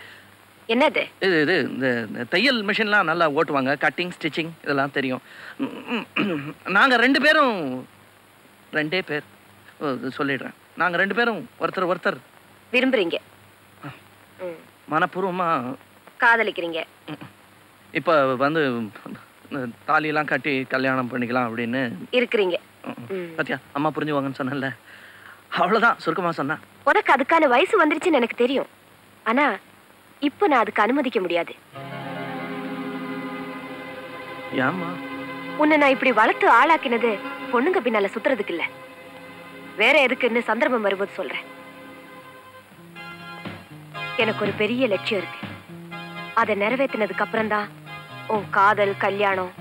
என்னது?
இது இந்த தையல் மிஷின்லாம் நல்லா ஓட்டுவாங்க. கட்டிங், ஸ்டிச்சிங் இதெல்லாம் தெரியும். நாங்க 2 பேரும் 2 பேர் சொல்லிடுறேன். நாங்க 2 பேரும் ஒருத்தர்
விரும்புறீங்க,
மனப்பூர்வமா
காதலிக்கிறீங்க.
இப்ப வந்து தாலியெல்லாம் கட்டி கல்யாணம் பண்ணிக்கலாம் அப்படின்னு
இருக்கிறீங்க.
பாத்தியா, அம்மா புரிஞ்சுவாங்கன்னு சொன்னல, அவ்வளவுதான். சுருக்கமா சொன்னா
உனக்கு அதுக்கான வயசு வந்துருச்சுன்னு எனக்கு தெரியும். ஆனா இப்ப நான் அதுக்கு அனுமதிக்க முடியாது.
ஏம்மா?
உன்னை நான் இப்படி வளர்த்து ஆளாக்கினது பொண்ணுங்க பின்னால சுத்துறதுக்கு இல்ல, வேற எதுக்குன்னு சந்தர்ப்பம் வரும்போது சொல்றேன். எனக்கு ஒரு பெரிய லட்சியம் இருக்கு. அதை நிறைவேற்றினதுக்கு அப்புறம் தான் உன் காதல், கல்யாணம்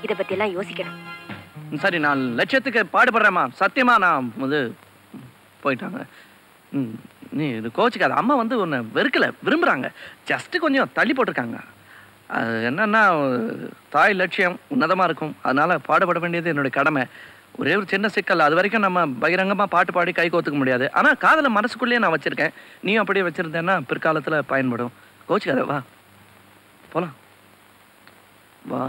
இத பத்தி எல்லாம் யோசிக்கணும்.
சரி, நான் லட்சியத்துக்கு பாடுபடுறேம்மா. சத்தியமா நான் வந்து போயிட்டாங்க. நீ இது கோச்சிக்காத. அம்மா வந்து உன்னை வெறுக்கல, விரும்புறாங்க. ஜஸ்ட் கொஞ்சம் தள்ளி போட்டிருக்காங்க. அது என்னன்னா, தாய் லட்சியம் உன்னதமா இருக்கும், அதனால பாடுபட வேண்டியது என்னுடைய கடமை. ஒரே ஒரு சின்ன சிக்கல், அது வரைக்கும் நம்ம பகிரங்கமா பாட்டு பாடி கை கோத்துக்க முடியாது. ஆனா காதலை மனசுக்குள்ளேயே நான் வச்சிருக்கேன். நீயும் அப்படியே வச்சிருந்தேன்னா பிற்காலத்துல பயன்படும். கோச்சிக்காத, வா போலாம். வா.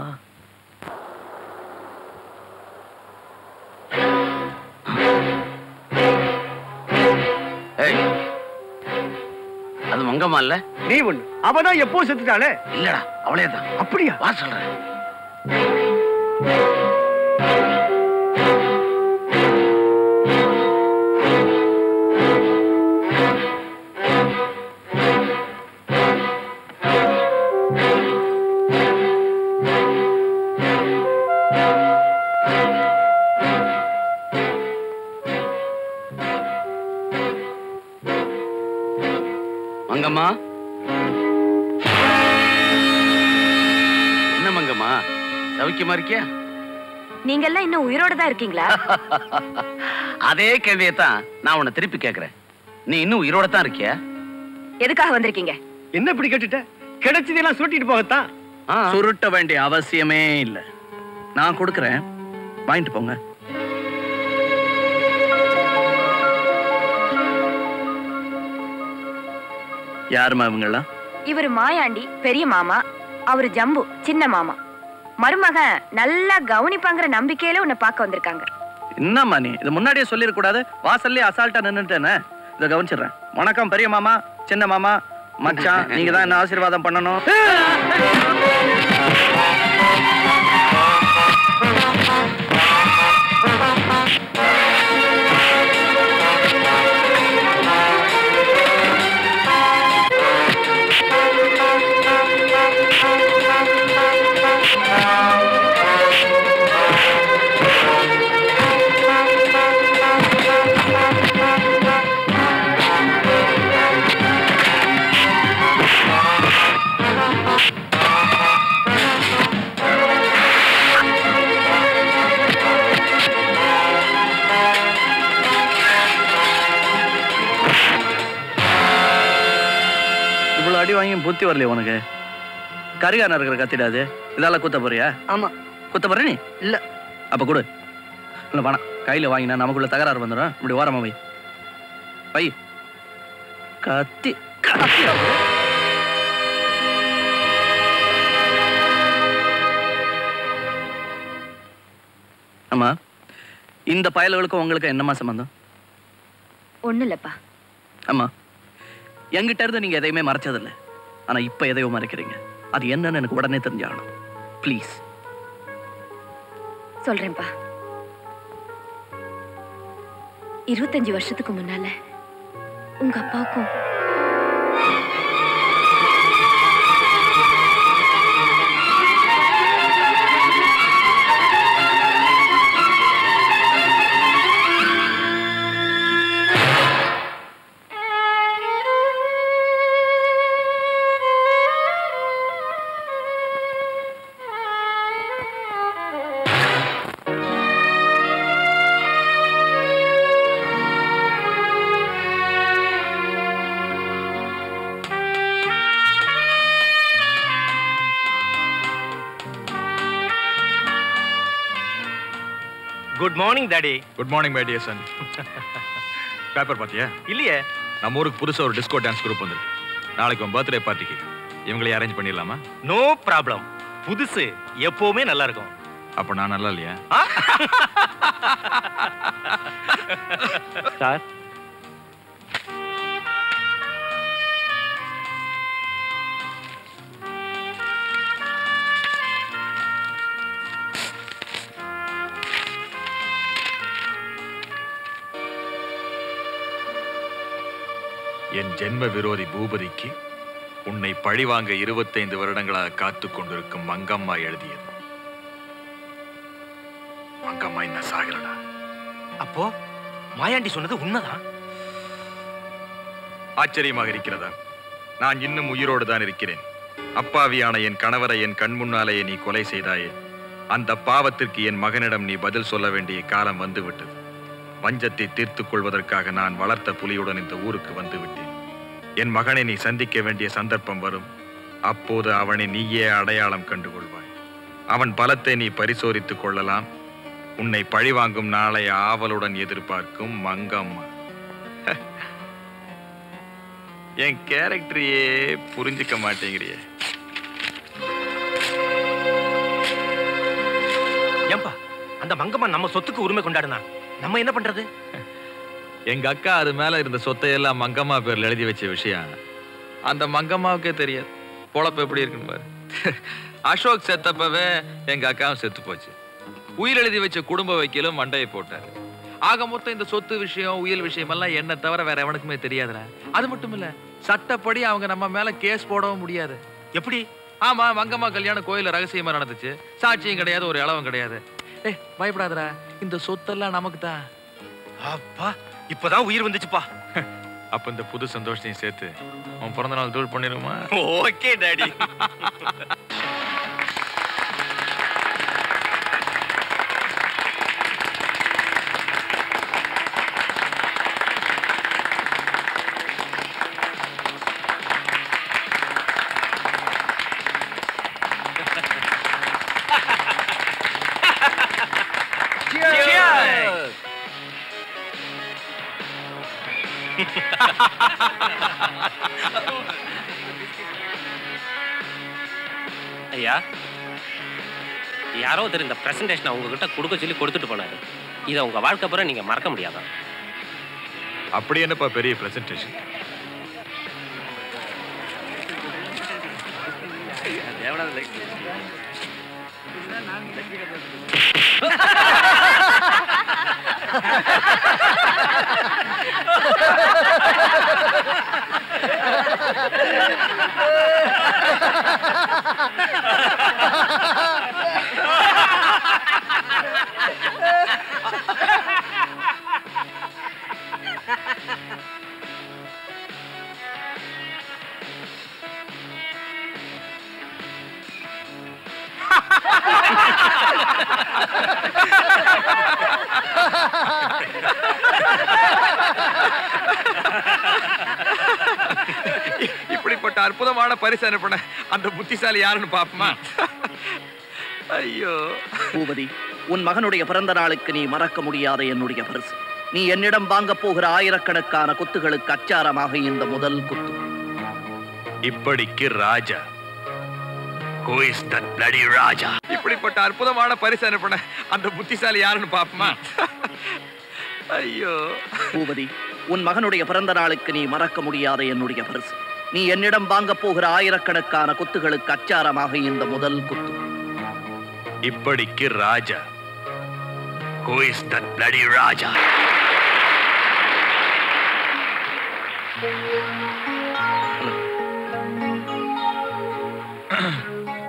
அது மங்கம்மா இல்ல?
நீ ஒண்ணு, அவதான் எப்போ செத்துட்டாளே.
இல்லடா, அவளே தான்.
அப்படியா?
வா சொல்றேன். மங்கம்மா, என்ன மங்கம்மா, சௌக்கியமா இருக்கியா?
நீங்க எல்லாம் இன்னும் உயிரோட தான் இருக்கீங்களா?
அதே கேள்வியத்தான் நான் உன்னை திருப்பி கேக்குறேன். நீ இன்னும் உயிரோட தான் இருக்கியா?
எதுக்காக வந்திருக்கீங்க?
என்ன இப்படி கேட்டுட்ட? கிடைச்சதெல்லாம் சுருட்டிட்டு போகத்தான்.
சுருட்ட வேண்டிய அவசியமே இல்லை. நான் கொடுக்குறேன், வாங்கிட்டு போங்க. யாருமா இவங்கெல்லாம்?
இவரு மாயாண்டி பெரிய மாமா, அவரு ஜம்பு சின்ன மாமா. மருமகன் நல்லா கவனிப்பாங்கிற நம்பிக்கையில உன்னை பார்க்க வந்திருக்காங்க.
என்னம்மா நீ இது முன்னாடியே சொல்லிடக்கூடாது? வாசல்லே அசால்ட்டா நின்னுட்டேனே. இதை கவனிச்சிடுறேன். வணக்கம் பெரிய மாமா, சின்ன மாமா, மச்சான். நீங்க தான் என்ன ஆசீர்வாதம் பண்ணணும். இவ்வளவு அடி வாங்கி புத்தி வரலையே உனக்கு? கரிகான இருக்கிற கத்திடாது இதெல்லாம் குத்த போறியா?
ஆமா.
குத்த போற நீ?
இல்ல.
அப்ப கொடு. இல்ல வேணாம், கையில வாங்கினா நமக்குள்ள தகராறு வந்துடும். இப்படி ஓரமா வை. வை. கத்தி கத்தி. ஆமா, இந்த பயல்களுக்கும் உங்களுக்கு என்னமா சம்பந்தம்?
ஒண்ணு இல்லப்பா.
ஆமா, என்கிட்ட இருந்து நீங்க எதையுமே மறைச்சதில்லை. ஆனா இப்ப எதையோ மறைக்கிறீங்க. அது என்னன்னு எனக்கு உடனே தெரிஞ்சாகணும். ப்ளீஸ்.
சொல்றேன்ப்பா. 25 வருஷத்துக்கு முன்னால உங்க அப்பாவுக்கும்
good morning daddy.
Good morning my dear son. Paper பாத்தியா?
இல்லையே.
நம்ம ஊருக்கு புதுசா ஒரு டிஸ்கோ டான்ஸ் குரூப் வந்திருக்கு. நாளைக்கு உன் பர்த்டே பார்ட்டிக்கு இவங்களை அரேஞ்ச் பண்ணிடலாமா?
No problem. புதுசு எப்பவுமே நல்லா இருக்கும்.
அப்ப நான் நல்லா இல்லையா?
சார்,
என் ஜென்ம விரோதி பூபதிக்கு உன்னை பழிவாங்க 25 வருடங்களாக காத்து கொண்டிருக்கும் மங்கம்மா எழுதியது. மங்கம்மா என்ன சாகலடா.
அப்போ மாயாண்டி சொன்னது உண்மைதான்.
ஆச்சரியமாக இருக்கிறதா? நான் இன்னும் உயிரோடு தான் இருக்கிறேன். அப்பாவியான என் கணவரை என் கண் முன்னாலேயே நீ கொலை செய்தாயே. அந்த பாவத்திற்கு என் மகனிடம் நீ பதில் சொல்ல வேண்டிய காலம் வந்துவிட்டது. வஞ்சத்தை தீர்த்துக் கொள்வதற்காக நான் வளர்த்த புலியுடன் இந்த ஊருக்கு வந்து விட்டேன். என் மகனை நீ சந்திக்க வேண்டிய சந்தர்ப்பம் வரும். அப்போது அவனை நீயே அடையாளம் கண்டுகொள்வாய். அவன் பலத்தை நீ பரிசோதித்துக் கொள்ளலாம். உன்னை பழிவாங்கும் நாளை ஆவலுடன் எதிர்பார்க்கும் மங்கம்மா. என் கேரக்டரையே புரிஞ்சுக்க மாட்டேங்கிறியே.
ஏம்பா, அந்த மங்கம்மா நம்ம சொத்துக்கு உரிமை கொண்டாடுனா நம்ம என்ன பண்றது?
எங்க அக்கா அது மேல இருந்த சொத்தையெல்லாம் மங்கம்மா பேர்ல எழுதி வச்ச விஷயம் அந்த மங்கம்மாவுக்கே தெரியாது. பொழப்பு எப்படி இருக்குன்னு பாரு. அசோக் செத்தப்பவே எங்க அக்காவும் செத்து போச்சு. உயிர் எழுதி வச்ச குடும்ப வைக்கலும் மண்டையை போட்டாரு. ஆக மொத்தம் இந்த சொத்து விஷயம் உயிர் விஷயம் எல்லாம் என்ன தவிர வேற எவனுக்குமே தெரியாதுல. அது மட்டும் இல்ல, சட்டப்படி அவங்க நம்ம மேல கேஸ் போடவும் முடியாது.
எப்படி?
ஆமா, மங்கம்மா கல்யாணம் கோயில ரகசியமா நடந்துச்சு. சாட்சியும் கிடையாது, ஒரு இளவும் கிடையாது. பயப்படாதடா, இந்த சொத்தெல்லாம் நமக்கு தான்.
அப்பா, இப்பதான் உயிர் வந்துச்சுப்பா.
அப்ப இந்த புது சந்தோஷத்தையும் சேர்த்து உன் பிறந்த நாள் தூள் பண்ணிருமா?
Okay daddy.
ஐயா, யாரோ ஒருத்தர் இந்த பிரசன்டேஷனை உங்ககிட்ட கொடுக்க சொல்லி கொடுத்துட்டு போனாரு. இதை உங்க வாழ்க்கை பூரா நீங்க மறக்க முடியாதா?
அப்படி என்னப்பா பெரிய பிரசன்டேஷன்? இப்படிப்பட்ட இப்படிப்பட்ட அற்புதமான பரிசு அனுப்பின அந்த புத்திசாலி யாருன்னு பாப்போமா? ஐயோ
பூபதி, உன் மகனுடைய பிறந்த நாளுக்கு நீ மறக்க முடியாத என்னுடைய பரிசு. நீ என்னிடம் வாங்க போகிற ஆயிரக்கணக்கான குத்துகளுக்கு அச்சாரமாக இந்த முதல் குத்து.
இப்படிக்கு ராஜா. Who is that bloody ராஜா? இப்படிப்பட்ட அற்புதமான பரிசு அனுப்பின அந்த புத்திசாலி யாருன்னு பாப்போமா? ஐயோ
பூபதி, உன் மகனுடைய பிறந்த நாளுக்கு நீ மறக்க முடியாத என்னுடைய பரிசு. நீ என்னிடம் வாங்க போகிற ஆயிரக்கணக்கான குத்துகளுக்கு அச்சாரமாக இந்த முதல் குத்து.
இப்படிக்கு ராஜா. Who is that bloody ராஜா?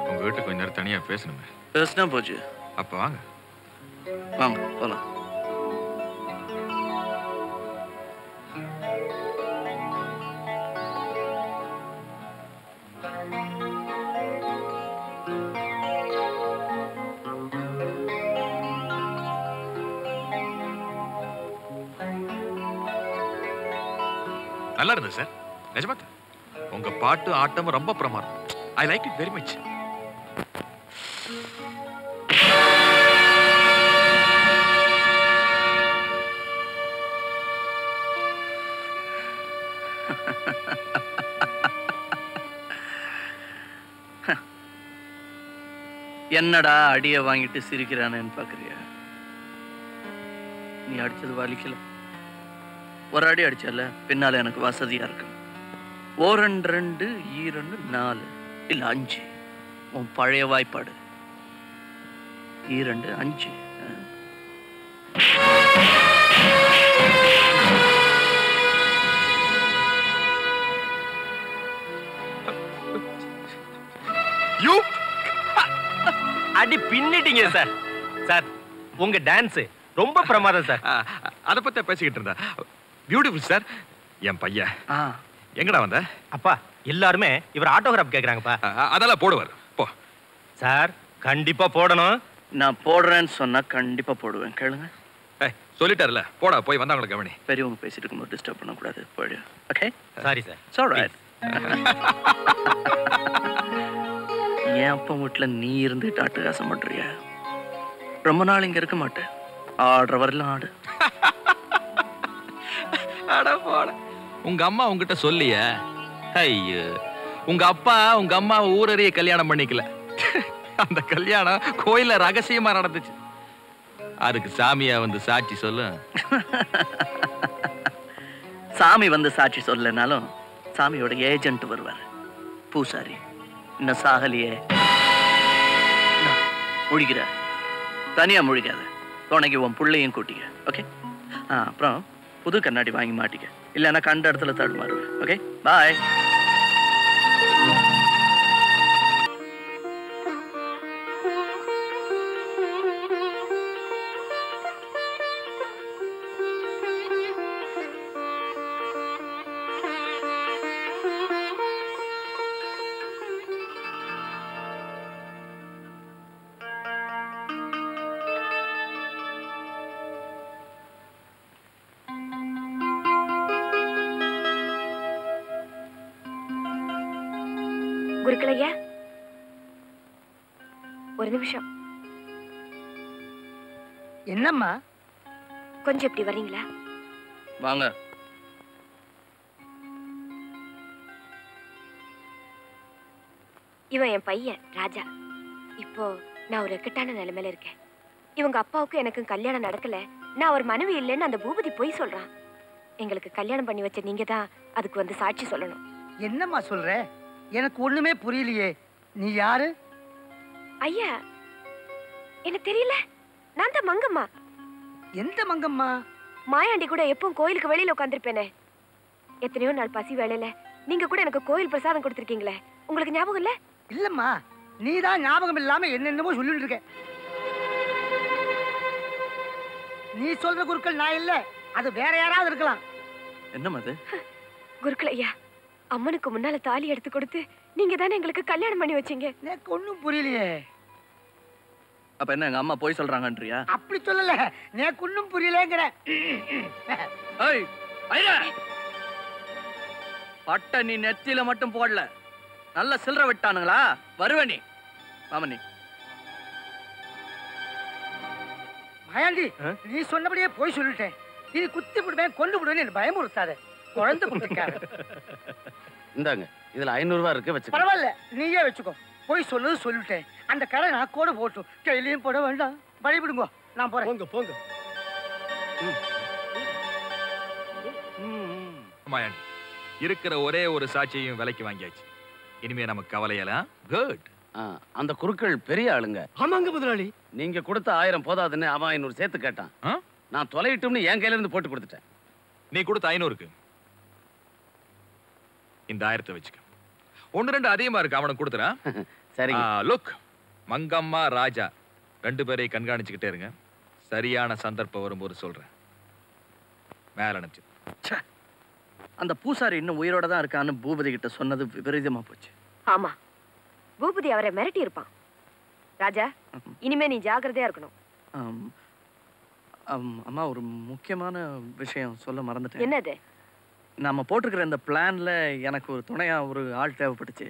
உங்க வீட்டுக்கு கொஞ்ச நேரம் தனியா பேசணுமே.
பேசினா போச்சு.
அப்ப வாங்க
வாங்க போலாம்.
நல்லா இருந்தது சார். நிஜமா உங்க பாட்டு ஆட்டம் ரொம்ப பிரமாதம். I like it very much.
என்னடா அடிய வாங்கிட்டு சிரிக்கிறானேன்னு பாக்குறியா? நீ அடிச்சது வலிக்கல. ஒரு அடி அடிச்சல, பின்னால எனக்கு வசதியா இருக்கு. 1 2 2 4 இல்ல 5. உன் பழைய வாய்ப்பாடு 2 5.
அடி பின்னிட்டீங்க சார். சார் உங்க டான்ஸ் ரொம்ப பிரமாதம் சார்.
அத பத்தி பேசிக்கிட்டு இருந்தா. Beautiful sir. என் பையன் எங்கடா வந்த?
அப்பா எல்லாருமே இவர் ஆட்டோகிராஃப் கேக்குறாங்கப்பா.
அதெல்லாம் போடுவார். போ
சார். கண்டிப்பா போடணும்.
நான் போடுறேன்னு சொன்னா கண்டிப்பா போடுவேன். கேளுங்க.
சொல்லிட்டார்ல, போடா போய் வந்தவங்களை கவனி.
பெரியவங்க பேசிட்டு இருக்கும்போது டிஸ்டர்ப் பண்ணக்கூடாது. போயிடு. Okay
sorry sir.
It's alright. என் அப்பா வீட்டுல நீ இருந்துட்டு அட்டகாசம் பண்றியா? ரொம்ப நாள் இங்க இருக்க மாட்டேன். ஆடுற வரலாம் ஆடு.
அட போட. உங்க அம்மா உங்ககிட்ட சொல்லிய? ஐயோ, உங்க அப்பா உங்க அம்மா ஊரறிய கல்யாணம் பண்ணிக்கல. அந்த கல்யாணம் கோயில ரகசியமா நடந்துச்சு. அதுக்கு சாமியா வந்து சாட்சி சொல்லு.
சாமி வந்து சாட்சி சொல்லனாலும் சாமியோட ஏஜென்ட் வருவார். பூசாரி. இன்னும் சாகலியே. முழிக்கிற தனியா முழிக்காத. துணைக்கு உன் பிள்ளையும் கூட்டிக்க. ஓகே. அப்புறம் புது கண்ணாடி வாங்கி மாட்டிக்க. இல்லைன்னா கண்ட இடத்துல தடுமாறுவேன். Okay bye.
குருக்களையா, ஒரு நிமிஷம்.
என்னம்மா?
கொஞ்சம் இப்படி வர்றீங்களா?
வாங்க.
இவன் என் பையன் ராஜா. இப்போ நான் ஒரு இக்கட்டான நிலைமையில இருக்கேன். இவங்க அப்பாவுக்கும் எனக்கும் கல்யாணம் நடக்கல. நான் ஒரு மனைவி இல்லைன்னு அந்த பூபதி போய் சொல்றான். எங்களுக்கு கல்யாணம் பண்ணி வச்ச நீங்க தான் அதுக்கு வந்து சாட்சி சொல்லணும்.
என்னம்மா சொல்ற? எனக்கு ஒண்ணுமே புரியலையே. நீ யாரு?
ஐயா, எனக்கு தெரியல. நான் தான் மங்கம்மா.
எந்த மங்கம்மா?
மாயாண்டி கூட எப்பவும் கோயிலுக்கு வெளியில உட்காந்துருப்பேனே. எத்தனையோ நாள் பசி வேலையில நீங்க கூட எனக்கு கோயில் பிரசாதம் கொடுத்துருக்கீங்களே, உங்களுக்கு ஞாபகம் இல்ல?
இல்லம்மா, நீதான் ஞாபகம் இல்லாம என்னென்னமோ சொல்லிட்டு இருக்க. நீ சொல்ற குருக்கள் நான் இல்ல, அது வேற யாராவது இருக்கலாம்.
என்னம்மா அது?
குருக்கள் ஐயா, அம்மனுக்கு முன்னால தாலி எடுத்து கொடுத்து நீங்க தானே எங்களுக்கு கல்யாணம் பண்ணி வச்சீங்க.
எனக்கு ஒண்ணும் புரியலையே.
அப்ப என்ன எங்க அம்மா போய் சொல்றாங்கன்றியா?
அப்படி சொல்லல, எனக்கு ஒண்ணும் புரியலங்கற.
பட்டை நீ நெத்தியில மட்டும் போடல, நல்ல சில்லற விட்டானுங்களா? வருவ நீ மாமனி.
மாயாண்டி, நீ சொன்னபடியே போய் சொல்லிட்டேன். இது குத்தி விடுவேன், கொண்டு விடுவேன், பயமுறுத்தாத. குழந்தை கொடுத்துருக்காரு.
இந்தாங்க, இதுல 500 ரூபாய் இருக்கு, வச்சு.
பரவாயில்ல, நீயே வச்சுக்கோ. போய் சொல்லுது சொல்லிட்டேன். அந்த கடை நான் கூட போட்டும், கையிலையும் போட வேண்டாம். வழிவிடுங்க, நான் போறேன்.
போங்க போங்க. மாயாண்டி, இருக்கிற ஒரே ஒரு சாட்சியையும் விலைக்கு வாங்கியாச்சு. இனிமே நமக்கு கவலையெல்லாம் குட்.
அந்த குருக்கள் பெரிய ஆளுங்க.
ஆமாங்க முதலாளி.
நீங்க கொடுத்த 1000 போதாதுன்னு அவன் 500 சேர்த்து கேட்டான். நான் தொலையிட்டும்னு என் கையில இருந்து போட்டு கொடுத்துட்டேன்.
நீ கொடுத்த 500க்கு இந்த 1000 வச்சுக்க. 1-2 அதிகமா இருக்கு, அவனுக்கு கொடுத்துறா.
சரி.
லுக், மங்கம்மா ராஜா 2 பேரையும் கண்காணிச்சுக்கிட்டே இருங்க. சரியான சந்தர்ப்பம் வரும்போது சொல்றேன். மேல அனுப்பிச்சு.
அந்த பூசாரி இன்னும் உயிரோட தான் இருக்கான்னு பூபதி கிட்ட சொன்னது விபரீதமா போச்சு.
ஆமா, பூபதி அவரை மிரட்டி இருப்பான். ராஜா, இனிமே நீ ஜாக்கிரதையா இருக்கணும்.
அம்மா, ஒரு முக்கியமான விஷயம் சொல்ல மறந்துட்டேன்.
என்னது?
நாம போட்டிருக்கிற இந்த பிளான்ல எனக்கு ஒரு துணையா ஒரு ஆள் தேவைப்பட்டுச்சு.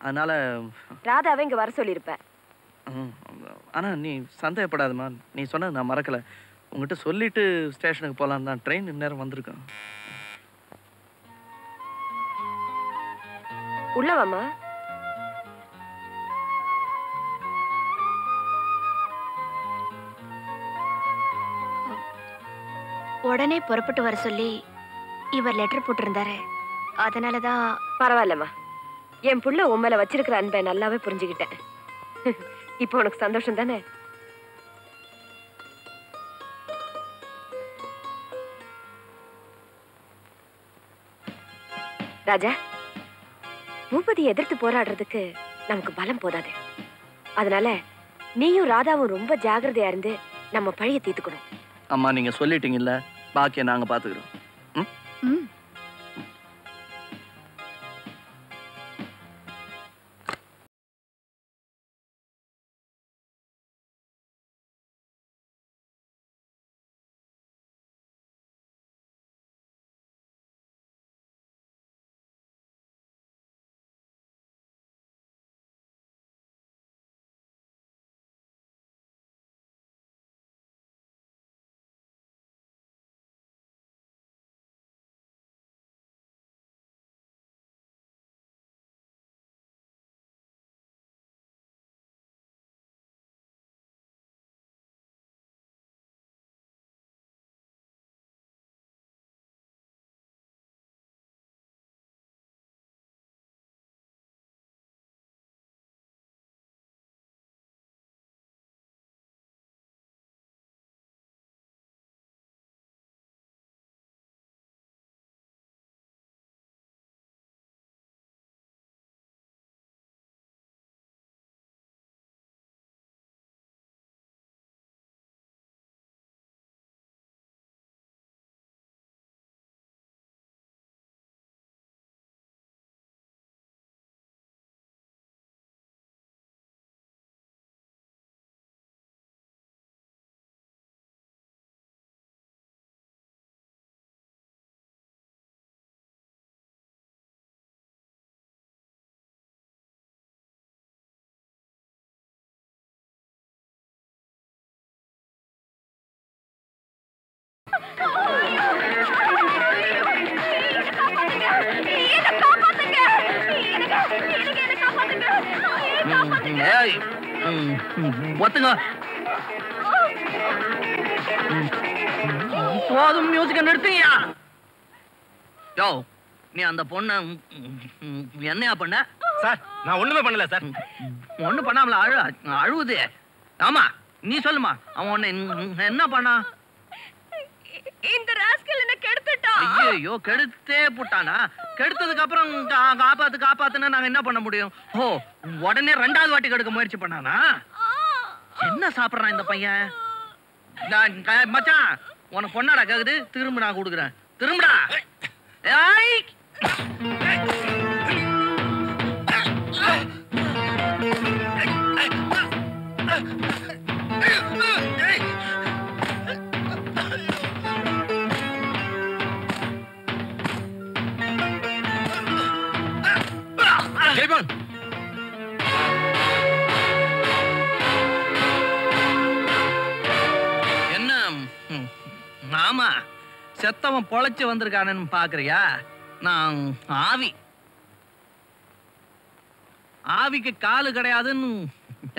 அதனால
ராதாவை இங்க வர சொல்லியிருப்ப.
ஆனா நீ சந்தேகப்படாதம்மா, நீ சொன்னது நான் மறக்கல. உங்ககிட்ட சொல்லிட்டு ஸ்டேஷனுக்கு போலாம் தான். ட்ரெயின் இந்நேரம் வந்திருக்கேன்.
உள்ளவாமா.
உடனே புறப்பட்டு வர சொல்லி இவர் லெட்டர் போட்டிருந்தாரு. அதனாலதான்.
பரவாயில்லம்மா, என் புள்ள உன் மேல வச்சிருக்கிற அன்பை நல்லாவே புரிஞ்சுக்கிட்டேன். இப்போ உனக்கு சந்தோஷம் தானே? ராஜா, பூபதியை எதிர்த்து போராடுறதுக்கு நமக்கு பலம் போதாது. அதனால நீயும் ராதாவும் ரொம்ப ஜாகிரதையா இருந்து நம்ம பழிய தீர்த்துக்கணும்.
அம்மா, நீங்க சொல்லிட்டீங்கல்ல, பாக்கிய நாங்க பாத்துக்கிறோம். ஒத்துங்க. போதும், மியூசிக்க நிறுத்துங்க. யோ, நீ அந்த பொண்ண என்னையா பண்ண?
சார், நான் ஒண்ணுமே பண்ணல சார்.
ஒண்ணு பண்ணாமல அழுவுது. ஆமா, நீ சொல்லுமா, அவன் உன்னை என்ன பண்ணா?
இந்த ராஸ்கல் என்ன கெடுத்துட்டான்.
ஐயோ, கெடுத்தே போட்டானா? கெடுத்ததுக்கு அப்புறம் காப்பாத்துனா நாங்க என்ன பண்ண முடியும்? ஓ, உடனே 2வது வாட்டி கெடுக்க முயற்சி பண்ணானா? என்ன சாப்பிடுறான் இந்த பையன்? மச்சான், உனக்கு பொண்ணாடா கேக்குது, திரும்ப நான் கொடுக்குறேன். திரும்படா. ஏய்,
ஜெய்பால்
என்ன ஆமா செத்தவன் பொழைச்சு வந்திருக்கானு பாக்குறியா? நான் ஆவிக்கு காலு கிடையாதுன்னு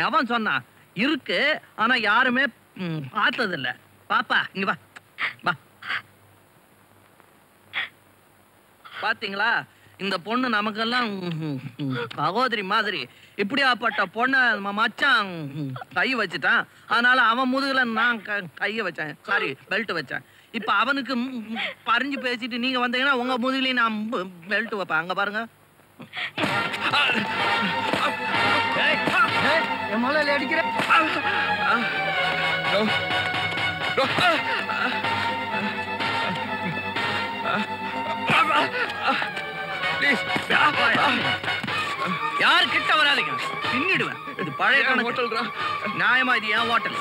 எவன் சொன்னான்? இருக்கு, ஆனா யாருமே பார்த்தது இல்ல. பாப்பா இங்க வா வா. பாத்தீங்களா, இந்த பொண்ணு நமக்கெல்லாம் சகோதரி மாதிரி. இப்படியாப்பட்ட பொண்ணை நம்ம மச்சான் கை வச்சுட்டான். அதனால அவன் முதுகுல நான் கைய வச்சேன், சாரி பெல்ட் வச்சேன். இப்ப அவனுக்கு பறிஞ்சு பேசிட்டு நீங்க வந்தீங்கன்னா உங்க முதுகுலையும் நான் பெல்ட் வைப்பேன். அங்க பாருங்க.
என் மலையில அடிக்கிற
யாரு கிட்ட வராதீங்க, பின்னிடுவேன். இது பழைய ஹோட்டல். நியாயமா இது ஏன் ஹோட்டல்?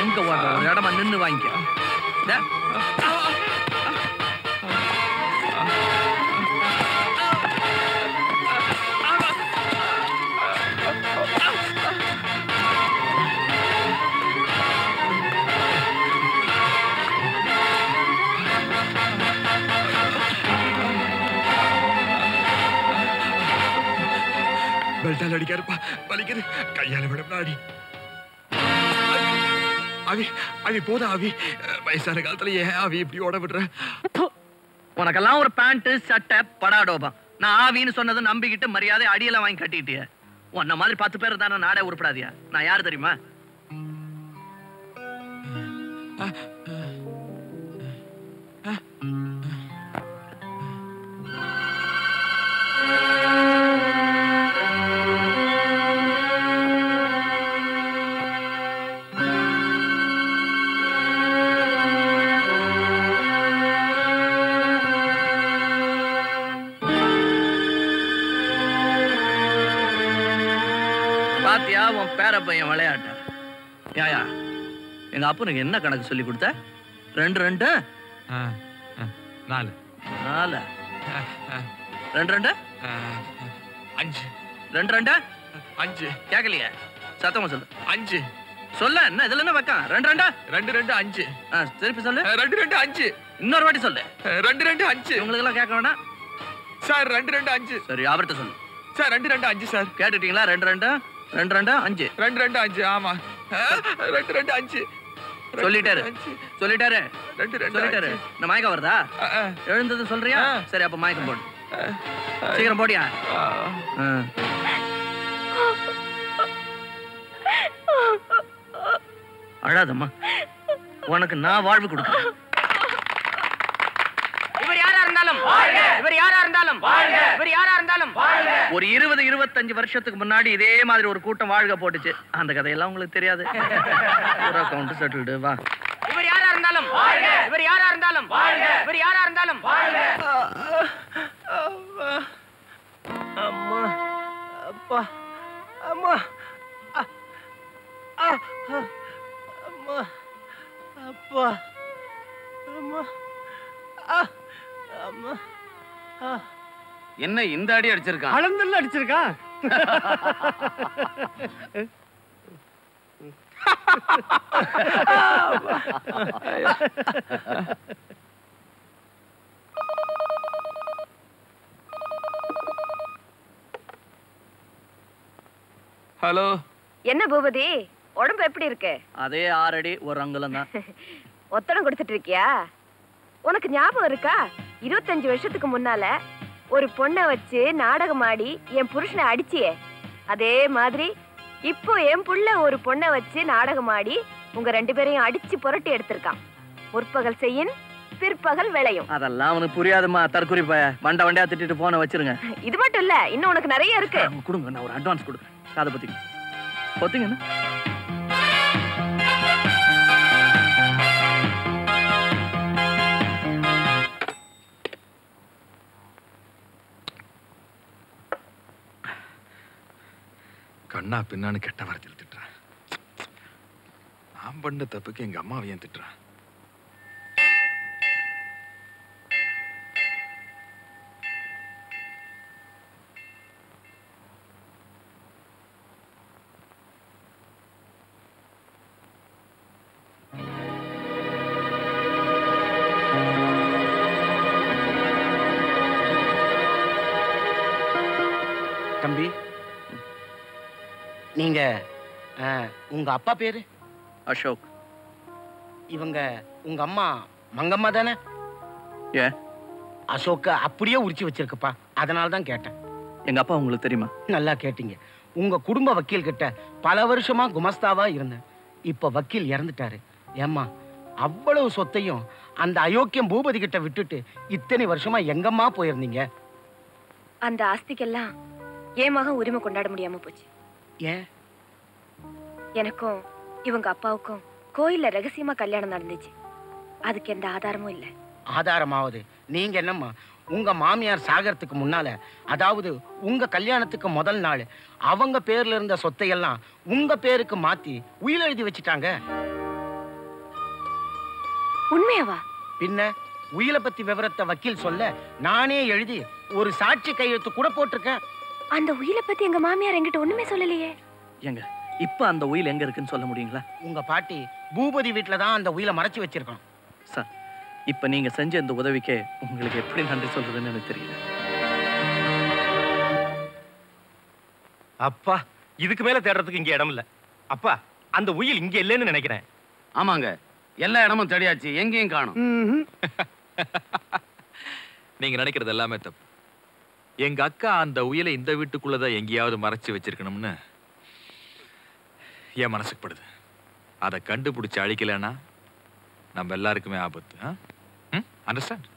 எங்க ஹோட்டல்? இடமா நின்று வாங்கிக்க.
பெல்ட்டால் அடிக்காருப்பா, வலிக்குது. கையால விடப்பா அடி. அவி போதா அவி. வயசான காலத்துல ஏன் அவி இப்படி ஓட விடுற?
உனக்கெல்லாம் ஒரு பேண்ட் சட்டை படாடோபா. நான் ஆவின்னு சொன்னதை நம்பிக்கிட்டு மரியாதை அடியெல்லாம் வாங்கி கட்டிட்டிய. உன்ன மாதிரி 10 பேர் தானே நாடே உருப்படாதியா? நான் யாரு தெரியுமா? பாத்தியா உன் பேர பையன் விளையாட்ட? யாயா எங்க அப்பனுக்கு என்ன கணக்கு சொல்லி கொடுத்த? 2 2 4 4 2 2 5 2 2 5 கேக்கலையே? சத்தமா சொல்லு. 5 சொல்ல. என்ன இதுல என்ன வைக்க? 2 2
2 2 5.
திருப்பி சொல்லு.
2 2 5.
இன்னொரு வாட்டி சொல்லு.
2 2 5.
உங்களுக்கு எல்லாம் கேட்க வேணாம்
சார். 2 2 5.
சரி அவர்கிட்ட சொல்லு.
Sir 2 2 5 sir.
கேட்டுட்டீங்களா? 2 2 2 2 5.
2 2 5. ஆமா 2 2 5.
சொல்லிட்டாரு.
2 2
சொல்லிட்டாரு. இந்த மயக்கம் வருதா? எழுந்தது சொல்றியா? சரி அப்ப மயக்கம் போடு. சீக்கிரம் போடியா. அழாதம்மா, உனக்கு நான் வாழ்வு கொடுக்கிறேன்.
இவர் யாரா இருந்தாலும் இவர் யாரா இருந்தாலும் இவர் யாரா இருந்தாலும்
ஒரு 20-25 வருஷத்துக்கு முன்னாடி இதே மாதிரி ஒரு கூட்டம் வாழ்க போட்டுச்சு. அந்த கதையெல்லாம் உங்களுக்கு தெரியாது. Account settled. வா.
இவர் யாரா இருந்தாலும் இவர் யாரா இருந்தாலும் இவர் யாரா இருந்தாலும்
அம்மா அப்பா அம்மா அம்மா அப்பா அம்மா அம்மா.
என்ன இந்த அடி அடிச்சிருக்கான்?
அளந்தல்ல அடிச்சிருக்கான்.
ஹலோ.
என்ன பூபதி, உடம்பு எப்படி இருக்கு?
அதே 6 அடி 1 அங்குலம் தான்.
ஒத்தடம் கொடுத்துட்டு இருக்கியா? உனக்கு ஞாபகம் இருக்கா? 25 வருஷத்துக்கு முன்னால ஒரு பொண்ணை வச்சு நாடகம் ஆடி என் புருஷனை அடிச்சியே, அதே மாதிரி இப்போ என் புள்ள ஒரு பொண்ணை வச்சு நாடகம் ஆடி உங்க 2 பேரையும் அடிச்சு புரட்டி எடுத்திருக்கான். முற்பகல் செய்யின் பிற்பகல் விளையும்.
அதெல்லாம் அவனுக்கு புரியாதுமா. தற்குறி பய வண்ட வண்டியா திட்டிட்டு போன வச்சிருங்க.
இது மட்டும் இல்ல, இன்னும் உனக்கு நிறைய இருக்கு.
கொடுங்க, நான் ஒரு அட்வான்ஸ் கொடுக்குறேன். காதை பத்திங்க பொத்திங்க.
கண்ணா பின்னான்னு கெட்ட வார்த்தையில் திட்டுறேன். நான் பண்ண தப்புக்கு எங்க அம்மாவை ஏன் திட்டுறேன்?
தம்பி, நீங்க உங்க அப்பா பேரு?
அசோக்.
இவங்க உங்க அம்மா மங்கம்மா தானே?
ஏன்?
அசோக்க அப்படியே உரிச்சு வச்சிருக்குப்பா, அதனால தான் கேட்டேன்.
எங்க அப்பா உங்களுக்கு தெரியுமா?
நல்லா கேட்டீங்க. உங்க குடும்ப வக்கீல் கிட்ட பல வருஷமா குமஸ்தாவா இருந்தேன். இப்ப வக்கீல் இறந்துட்டாரு. ஏம்மா, அவ்வளவு சொத்தையும் அந்த அயோக்கியம் பூபதி கிட்ட விட்டுட்டு இத்தனை வருஷமா எங்கம்மா போயிருந்தீங்க?
அந்த ஆஸ்திக்கெல்லாம் என் மகன் உரிமை கொண்டாட முடியாம போச்சு.
ஏன்?
எனக்கும் இவங்க அப்பாவுக்கும் கோயில்ல ரகசியமா கல்யாணம் நடந்துச்சு. அதுக்கு எந்த ஆதாரமும் இல்லை.
ஆதாரமாவது நீங்க என்னம்மா, உங்க மாமியார் சாகறதுக்கு முன்னால, அதாவது உங்க கல்யாணத்துக்கு முதல் நாள், அவங்க பேர்ல இருந்த சொத்தையெல்லாம் உங்க பேருக்கு மாத்தி உயில் எழுதி வச்சுட்டாங்க.
உண்மையாவா?
பின்ன உயிலை பத்தி விவரத்தை வக்கீல் சொல்ல நானே எழுதி ஒரு சாட்சி கையெழுத்து கூட போட்டிருக்கேன்.
அந்த உயிலை பத்தி எங்க மாமியார் என்கிட்ட ஒண்ணுமே சொல்லலையே.
எங்க இப்ப அந்த உயில் எங்க இருக்குன்னு சொல்ல முடியுங்களா?
உங்க பாட்டி பூபதி வீட்டுல தான் அந்த உயிலை மறைச்சு வச்சிருக்கோம்.
சார், இப்ப நீங்க செஞ்ச இந்த உதவிக்கே உங்களுக்கு எப்படி நன்றி சொல்றதுன்னு எனக்கு தெரியல.
அப்பா, இதுக்கு மேல தேடுறதுக்கு இங்க இடம் இல்ல. அப்பா, அந்த உயில் இங்க இல்லைன்னு நினைக்கிறேன்.
ஆமாங்க, எல்லா இடமும் தேடியாச்சு, எங்கேயும் காணும்.
நீங்க நினைக்கிறது எல்லாமே தப்பு. எங்க அக்கா அந்த உயிலை இந்த வீட்டுக்குள்ளதான் எங்கேயாவது மறைச்சு வச்சிருக்கணும்னு என் மனசுக்கு படுது. அதை கண்டுபிடிச்சு அழிக்கலன்னா நம்ம எல்லாருக்குமே ஆபத்து. அண்டர்ஸ்டாண்ட்?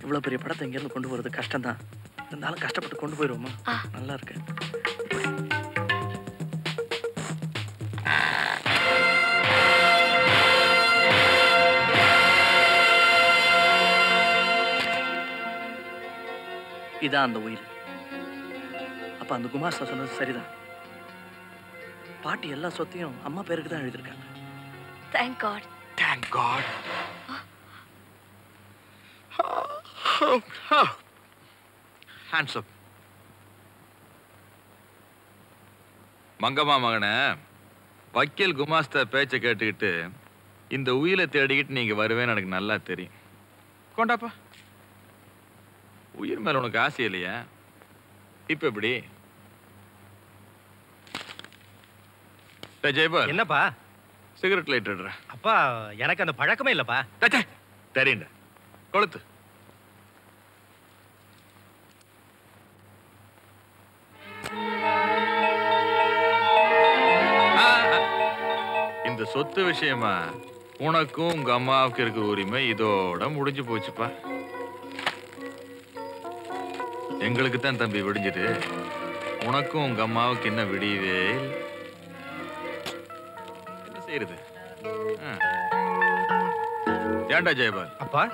இவ்வளவு பெரிய படத்தை இங்க இருந்து கொண்டு போறது கஷ்டம் தான். இருந்தாலும் கஷ்டப்பட்டு கொண்டு போயிருவோமா? நல்லா இருக்கு. இதான் அந்த உயில். அப்ப அந்த குமாஸ்தா சொன்னது சரிதான். பாட்டி எல்லா சொத்தையும் அம்மா பேருக்கு தான் எழுதியிருக்காங்க.
Thank God.
Thank God. Hands up. Mangamma மகனே, வக்கீல் குமாஸ்தா பேச்சை கேட்டுக்கிட்டு இந்த உயிலை தேடிக்கிட்டு நீங்க வருவேன்னு எனக்கு நல்லா தெரியும். கொண்டாப்பா. உயிர் மேல உனக்கு ஆசை இல்லையா? இப்ப எப்படி? ஜெயபால்,
என்னப்பா?
சிகரெட் லைட் எடுற.
அப்பா, எனக்கு அந்த பழக்கமே இல்லப்பா.
தெரியுண்ட கொளுத்து. இந்த சொத்து விஷயமா உனக்கும் உங்க அம்மாவுக்கு இருக்கிற உரிமை இதோட முடிஞ்சு போச்சுப்பா. எங்களுக்கு தான் தம்பி விடிஞ்சது, உனக்கும் உங்க அம்மாவுக்கு என்ன விடியவே என்ன செய்யறது? ஏண்டா ஜெயபால்,
அப்பா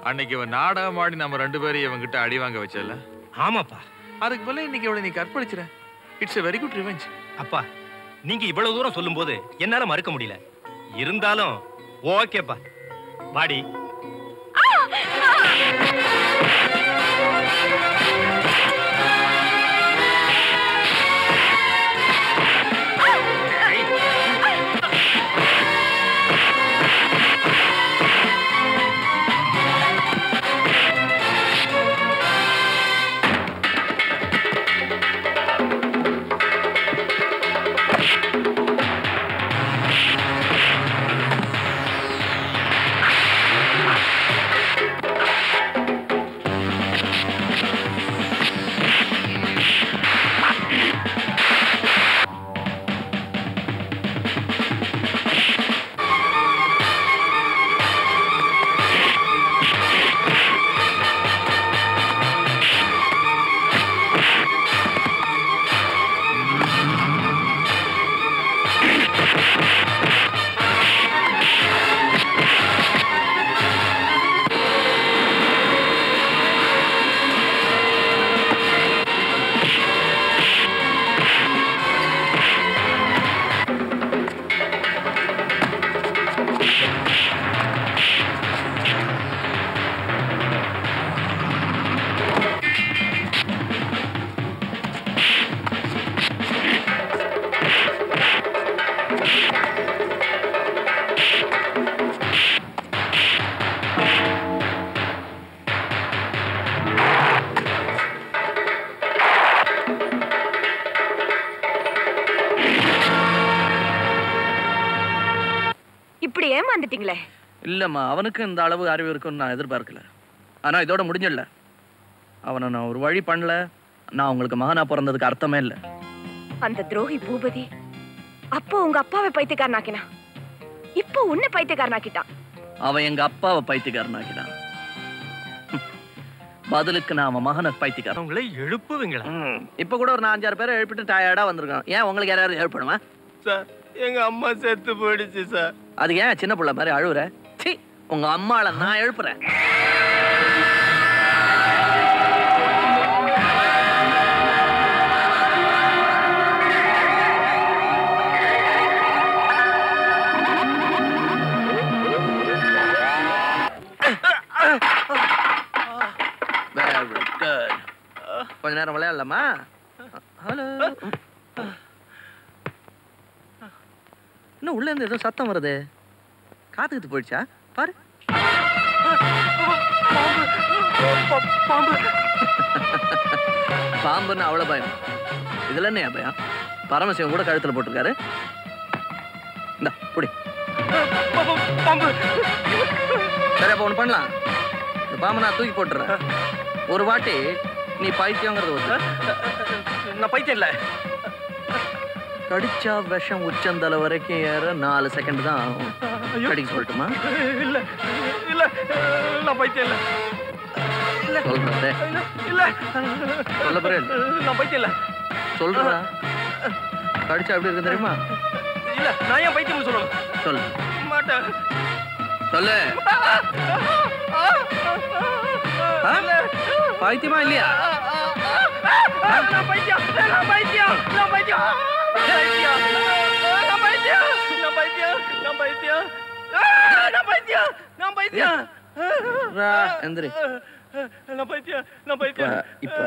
அன்னைக்கு இவன் நாடகம் ஆடி நம்ம ரெண்டு பேரும் இவன் கிட்ட அடி வாங்க வச்சல?
ஆமாப்பா.
அதுக்கு பதிலா இன்னைக்கு இவளை நீ கற்பழிச்சிட. It's a very good revenge.
அப்பா நீங்க இவ்வளவு தூரம் சொல்லும்போது என்னால மறுக்க முடியல. இருந்தாலும் ஓகேப்பா. வாடி.
இப்படி ஏமாந்துட்டீங்களே.
இல்லம்மா, அவனுக்கு இந்த அளவு அறிவு இருக்குன்னு நான் எதிர்பார்க்கல. ஆனா இதோட முடிஞ்சிடல. அவனை நான் ஒரு வழி பண்ணல, நான் உங்களுக்கு மகனா பிறந்ததுக்கு அர்த்தமே இல்லை.
அந்த துரோகி பூபதி அப்போ உங்க அப்பாவை பைத்தியக்காரனாக்கினா, இப்போ உன்னை பைத்தியக்காரனாக்கிட்டான்.
அவன் எங்க அப்பாவை பைத்தியக்காரனாக்கினான். பதிலுக்கு நான் அவன் மகனை பைத்தியக்காரன்.
உங்களை எழுப்புவீங்களா?
இப்ப கூட ஒரு 4-5 பேரை எழுப்பிட்டு டயர்டா வந்திருக்கான். ஏன் உங்களுக்கு யாராவது எழுப்பணுமா?
சார் எங்க அம்மா செத்து போயிடுச்சு சார்.
அது ஏன் சின்ன பிள்ளை மாதிரி அழுவுற? சீ, உங்க அம்மாளை நான் எழுப்புறேன். கொஞ்ச நேரம் விளையாடலாமா? ஹலோ, இன்னும் உள்ள இருந்து ஏதோ சத்தம் வருது. காத்துக்கிட்டு போயிடுச்சா பாரு. பாம்புன்னு அவ்வளவு பயம். இதுல என்ன பயம்? பரமசிவம் கூட கழுத்துல போட்டிருக்காரு. இந்த புடி. சரி, அப்ப ஒண்ணு பண்ணலாம். இந்த பாம்பை நான் தூக்கி போட்டுறேன். ஒரு வாட்டி நீ பைத்தியங்கிறது
நான் பைத்தியம் இல்ல.
கடிச்சா விஷம் உச்சந்தலை வரைக்கும் ஏற 4 செகண்ட் தான் ஆகும். கடிக்க சொல்லட்டுமா?
இல்ல இல்ல, நான் பைத்தியம் இல்ல.
சொல்றேன்
இல்ல,
சொல்ல போறேன்.
நான் பைத்தியம் இல்ல.
சொல்றா, கடிச்சா எப்படி இருக்கு தெரியுமா?
இல்ல, நான் ஏன் பைத்தியம் சொல்லணும்?
சொல்லு.
மாட்டேன்.
சொல்லு. பைத்தியமா இல்லையா?
நான் பைத்தியம், நான் பைத்தியம், நான் பைத்தியம், நான் பைத்தியம், நான் பைத்தியம், நான் பைத்தியம், நான் பைத்தியம், நான் பைத்தியம்.
எந்திரி.
நான் பைத்தியம், நான் பைத்தியம்.
இப்ப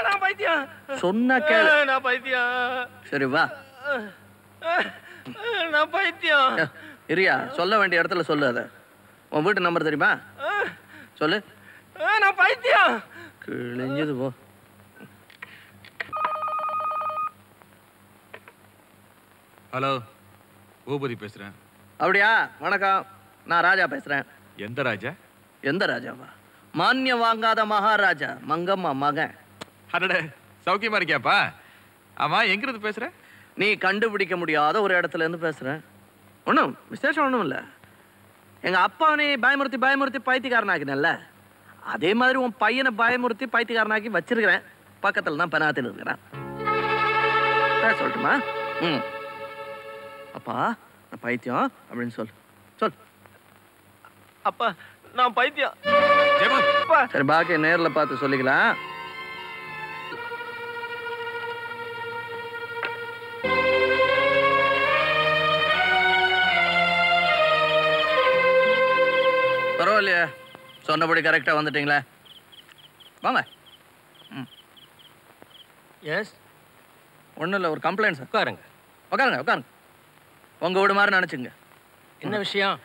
நான் பைத்தியம்.
சொன்னா கேளு.
நான் பைத்தியம்.
சரி வா.
நான் பைத்தியம்.
இரியா, சொல்ல வேண்டிய இடத்துல சொல்லு. அத உன் வீட்டு நம்பர் தெரியுமா? சொல்லு.
நான் பைத்தியம்.
கிழிஞ்சது போ.
ஹலோ, பூபதி பேசுறேன்.
அப்படியா? வணக்கம், நான் ராஜா பேசுறேன்.
எந்த ராஜா?
எந்த ராஜாவா? மானியம் வாங்காத மகாராஜா, மங்கம்மா மகன்.
அடடே, சௌக்கியமா இருக்கியாப்பா? ஆமா, எங்கிருந்து பேசுற?
நீ கண்டுபிடிக்க முடியாத ஒரு இடத்துல இருந்து பேசுறேன். ஒன்றும் விசேஷம் ஒன்றும் இல்லை. எங்க அப்பாவனே பயமுறுத்தி பயமுறுத்தி பைத்தியக்காரனாக்கினல்ல, அதே மாதிரி உன் பையனை பயமுறுத்தி பைத்தியக்காரனாக்கி வச்சிருக்கிறேன். பக்கத்துல தான் பெனாத்தில் இருக்கிறேன். சொல்லட்டுமா? அப்பா, நான் பைத்தியம் அப்படின்னு சொல். சொல்.
அப்பா, நான் பைத்தியம்.
சரி, பாக்கி நேர்ல பார்த்து சொல்லிக்கலாம். பரவாயில்லையா, சொன்னபடி கரெக்டாக வந்துட்டீங்களே. வாங்க. ம்.
எஸ்.
ஒன்றும் இல்லை, ஒரு கம்ப்ளைண்ட் சார்.
உட்காருங்க.
உட்காருங்க உட்காருங்க. உங்கள் வீடு மாதிரி நினச்சிங்க.
என்ன விஷயம்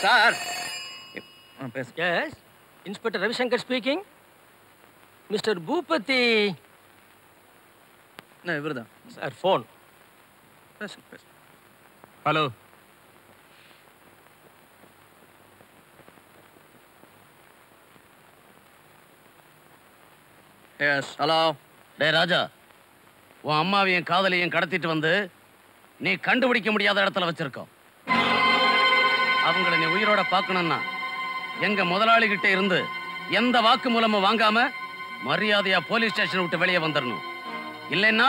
சார்? பேச.
Yes, inspector Ravishankar speaking. Mister Boopathy.
இவர் தான்
சார். ஃபோன்.
பேசுங்க பேசுங்க.
ஹலோ.
Yes hello.
டே ராஜா, உன் அம்மாவையும் காதலையும் கடத்திட்டு வந்து நீ கண்டுபிடிக்க முடியாத இடத்துல வச்சிருக்கோம். அவங்கள நீ உயிரோட பார்க்கணும்னா எங்க முதலாளிகிட்ட இருந்து எந்த வாக்கு மூலமும் வாங்காம மரியாதையா போலீஸ் ஸ்டேஷன் விட்டு வெளியே வந்துடணும். இல்லைன்னா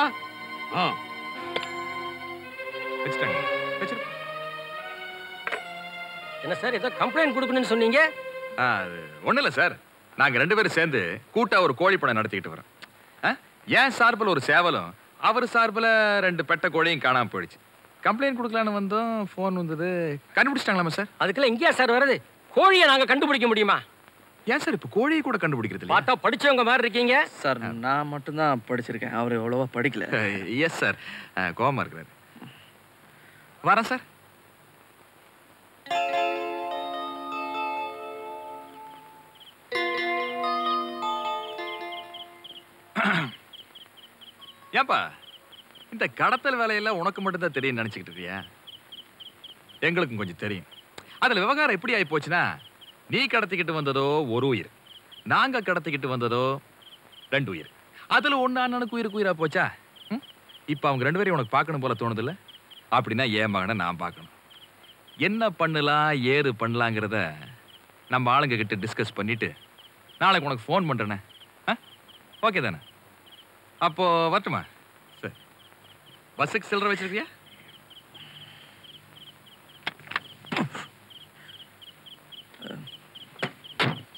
என்ன சார், ஏதோ கம்ப்ளைண்ட் கொடுக்கணும்னு சொன்னீங்க?
ஒன்றும் இல்லை சார், நாங்கள் 2 பேரும் சேர்ந்து கூட்டா ஒரு கோழி பண்ணை நடத்திக்கிட்டு வரோம். என் சார்பில் ஒரு சேவலும் அவர் சார்பில் 2 பெட்டை கோழியும் காணாமல் போயிடுச்சு. கம்ப்ளைண்ட் கொடுக்கலான்னு வந்தோம், ஃபோன் வந்தது. கண்டுபிடிச்சிட்டாங்களாமா சார்?
அதுக்கெல்லாம் எங்கேயா சார் வருது? கோழியை நாங்கள் கண்டுபிடிக்க முடியுமா?
ஏன் சார் இப்போ கோழியை கூட கண்டுபிடிக்கிறது?
பார்த்தா படிச்சவங்க மாதிரி இருக்கீங்க
சார். நான் மட்டும்தான் படிச்சிருக்கேன், அவர் எவ்வளவா படிக்கல.
எஸ் சார், கோவமா இருக்கிறாரு. வரேன் சார். ஏப்பா, இந்த கடத்தல் வேலையெல்லாம் உனக்கு மட்டும்தான் தெரியும் நினைச்சுக்கிட்டு இருக்கியா? எங்களுக்கும் கொஞ்சம் தெரியும். அதுல விவகாரம் எப்படி ஆகி போச்சுன்னா, நீ கடத்திக்கிட்டு வந்ததோ 1 உயிர், நாங்க கடத்திக்கிட்டு வந்ததோ 2 உயிர். அதுல ஒண்ணு அண்ணனுக்கு உயிரா போச்சா? இப்ப அவங்க 2 பேரையும் உனக்கு பார்க்கணும் போல தோணுது இல்ல? அப்படின்னா என் மகனை நான் பார்க்கணும். என்ன பண்ணலாம் ஏது பண்ணலாங்கிறத நம்ம ஆளுங்க கிட்ட டிஸ்கஸ் பண்ணிட்டு நாளைக்கு உனக்கு ஃபோன் பண்றேனே. ஓகே தானே? அப்போ வரட்டுமா? சரி. பஸ்ஸுக்கு சில்லறை வச்சிருக்கியா?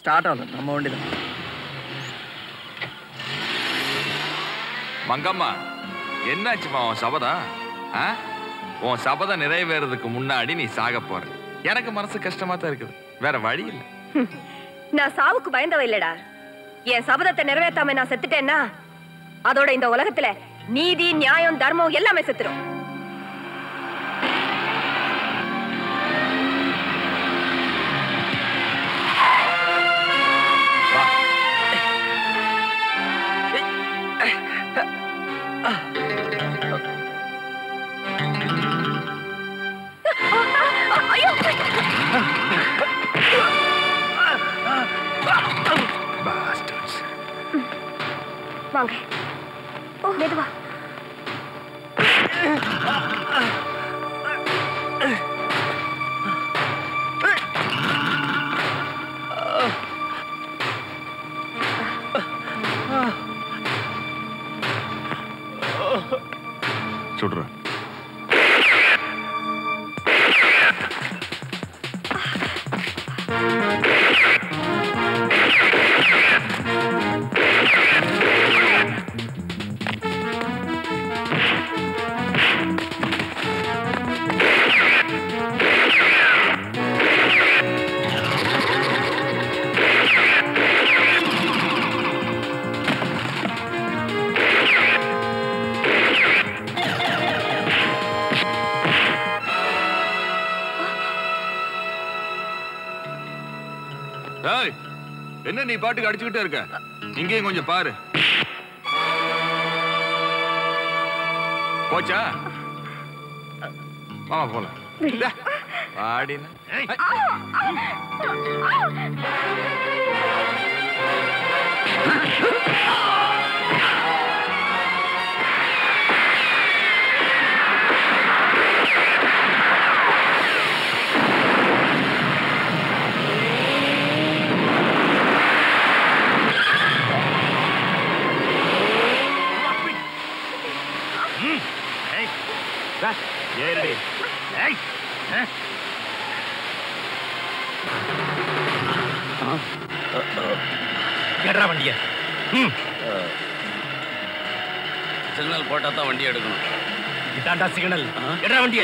ஸ்டார்ட் ஆகல, நம்ம வண்டி தான்.
மங்கம்மா, என்னாச்சுமா உன் சபதம்? உன் சபதம் நிறைவேறதுக்கு முன்னாடி நீ சாக போற. எனக்கு மனசு கஷ்டமா தான் இருக்குது, வேற வழி இல்லை.
நான் சாவுக்கு பயந்தவ இல்லடா. என் சபதத்தை நிறைவேற்றாம நான் செத்துட்டேன்னா அதோட இந்த உலகத்துல நீதி நியாயம் தர்மம் எல்லாமே செத்துரும். வாங்க, மெதுவா.
சுடுறேன். என்ன நீ பாட்டுக்கு அடிச்சுக்கிட்டே இருக்க? இங்கேயும் கொஞ்சம் பாரு. போச்சா? வாமா போலாம். பாடின ஏறி.
எட்ரா வண்டிய.
சிக்னல் போட்டா தான் வண்டி எடுக்கணும்.
இதாண்டா சிக்னல். எட்ரா வண்டிய.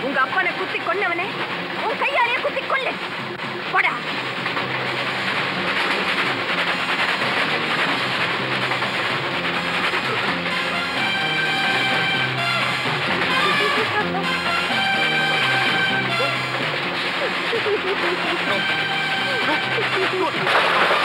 உங்க அப்பனை குத்தி கொன்னவனே உன் கையாலேயே குத்தி கொல்லு போடா.
No.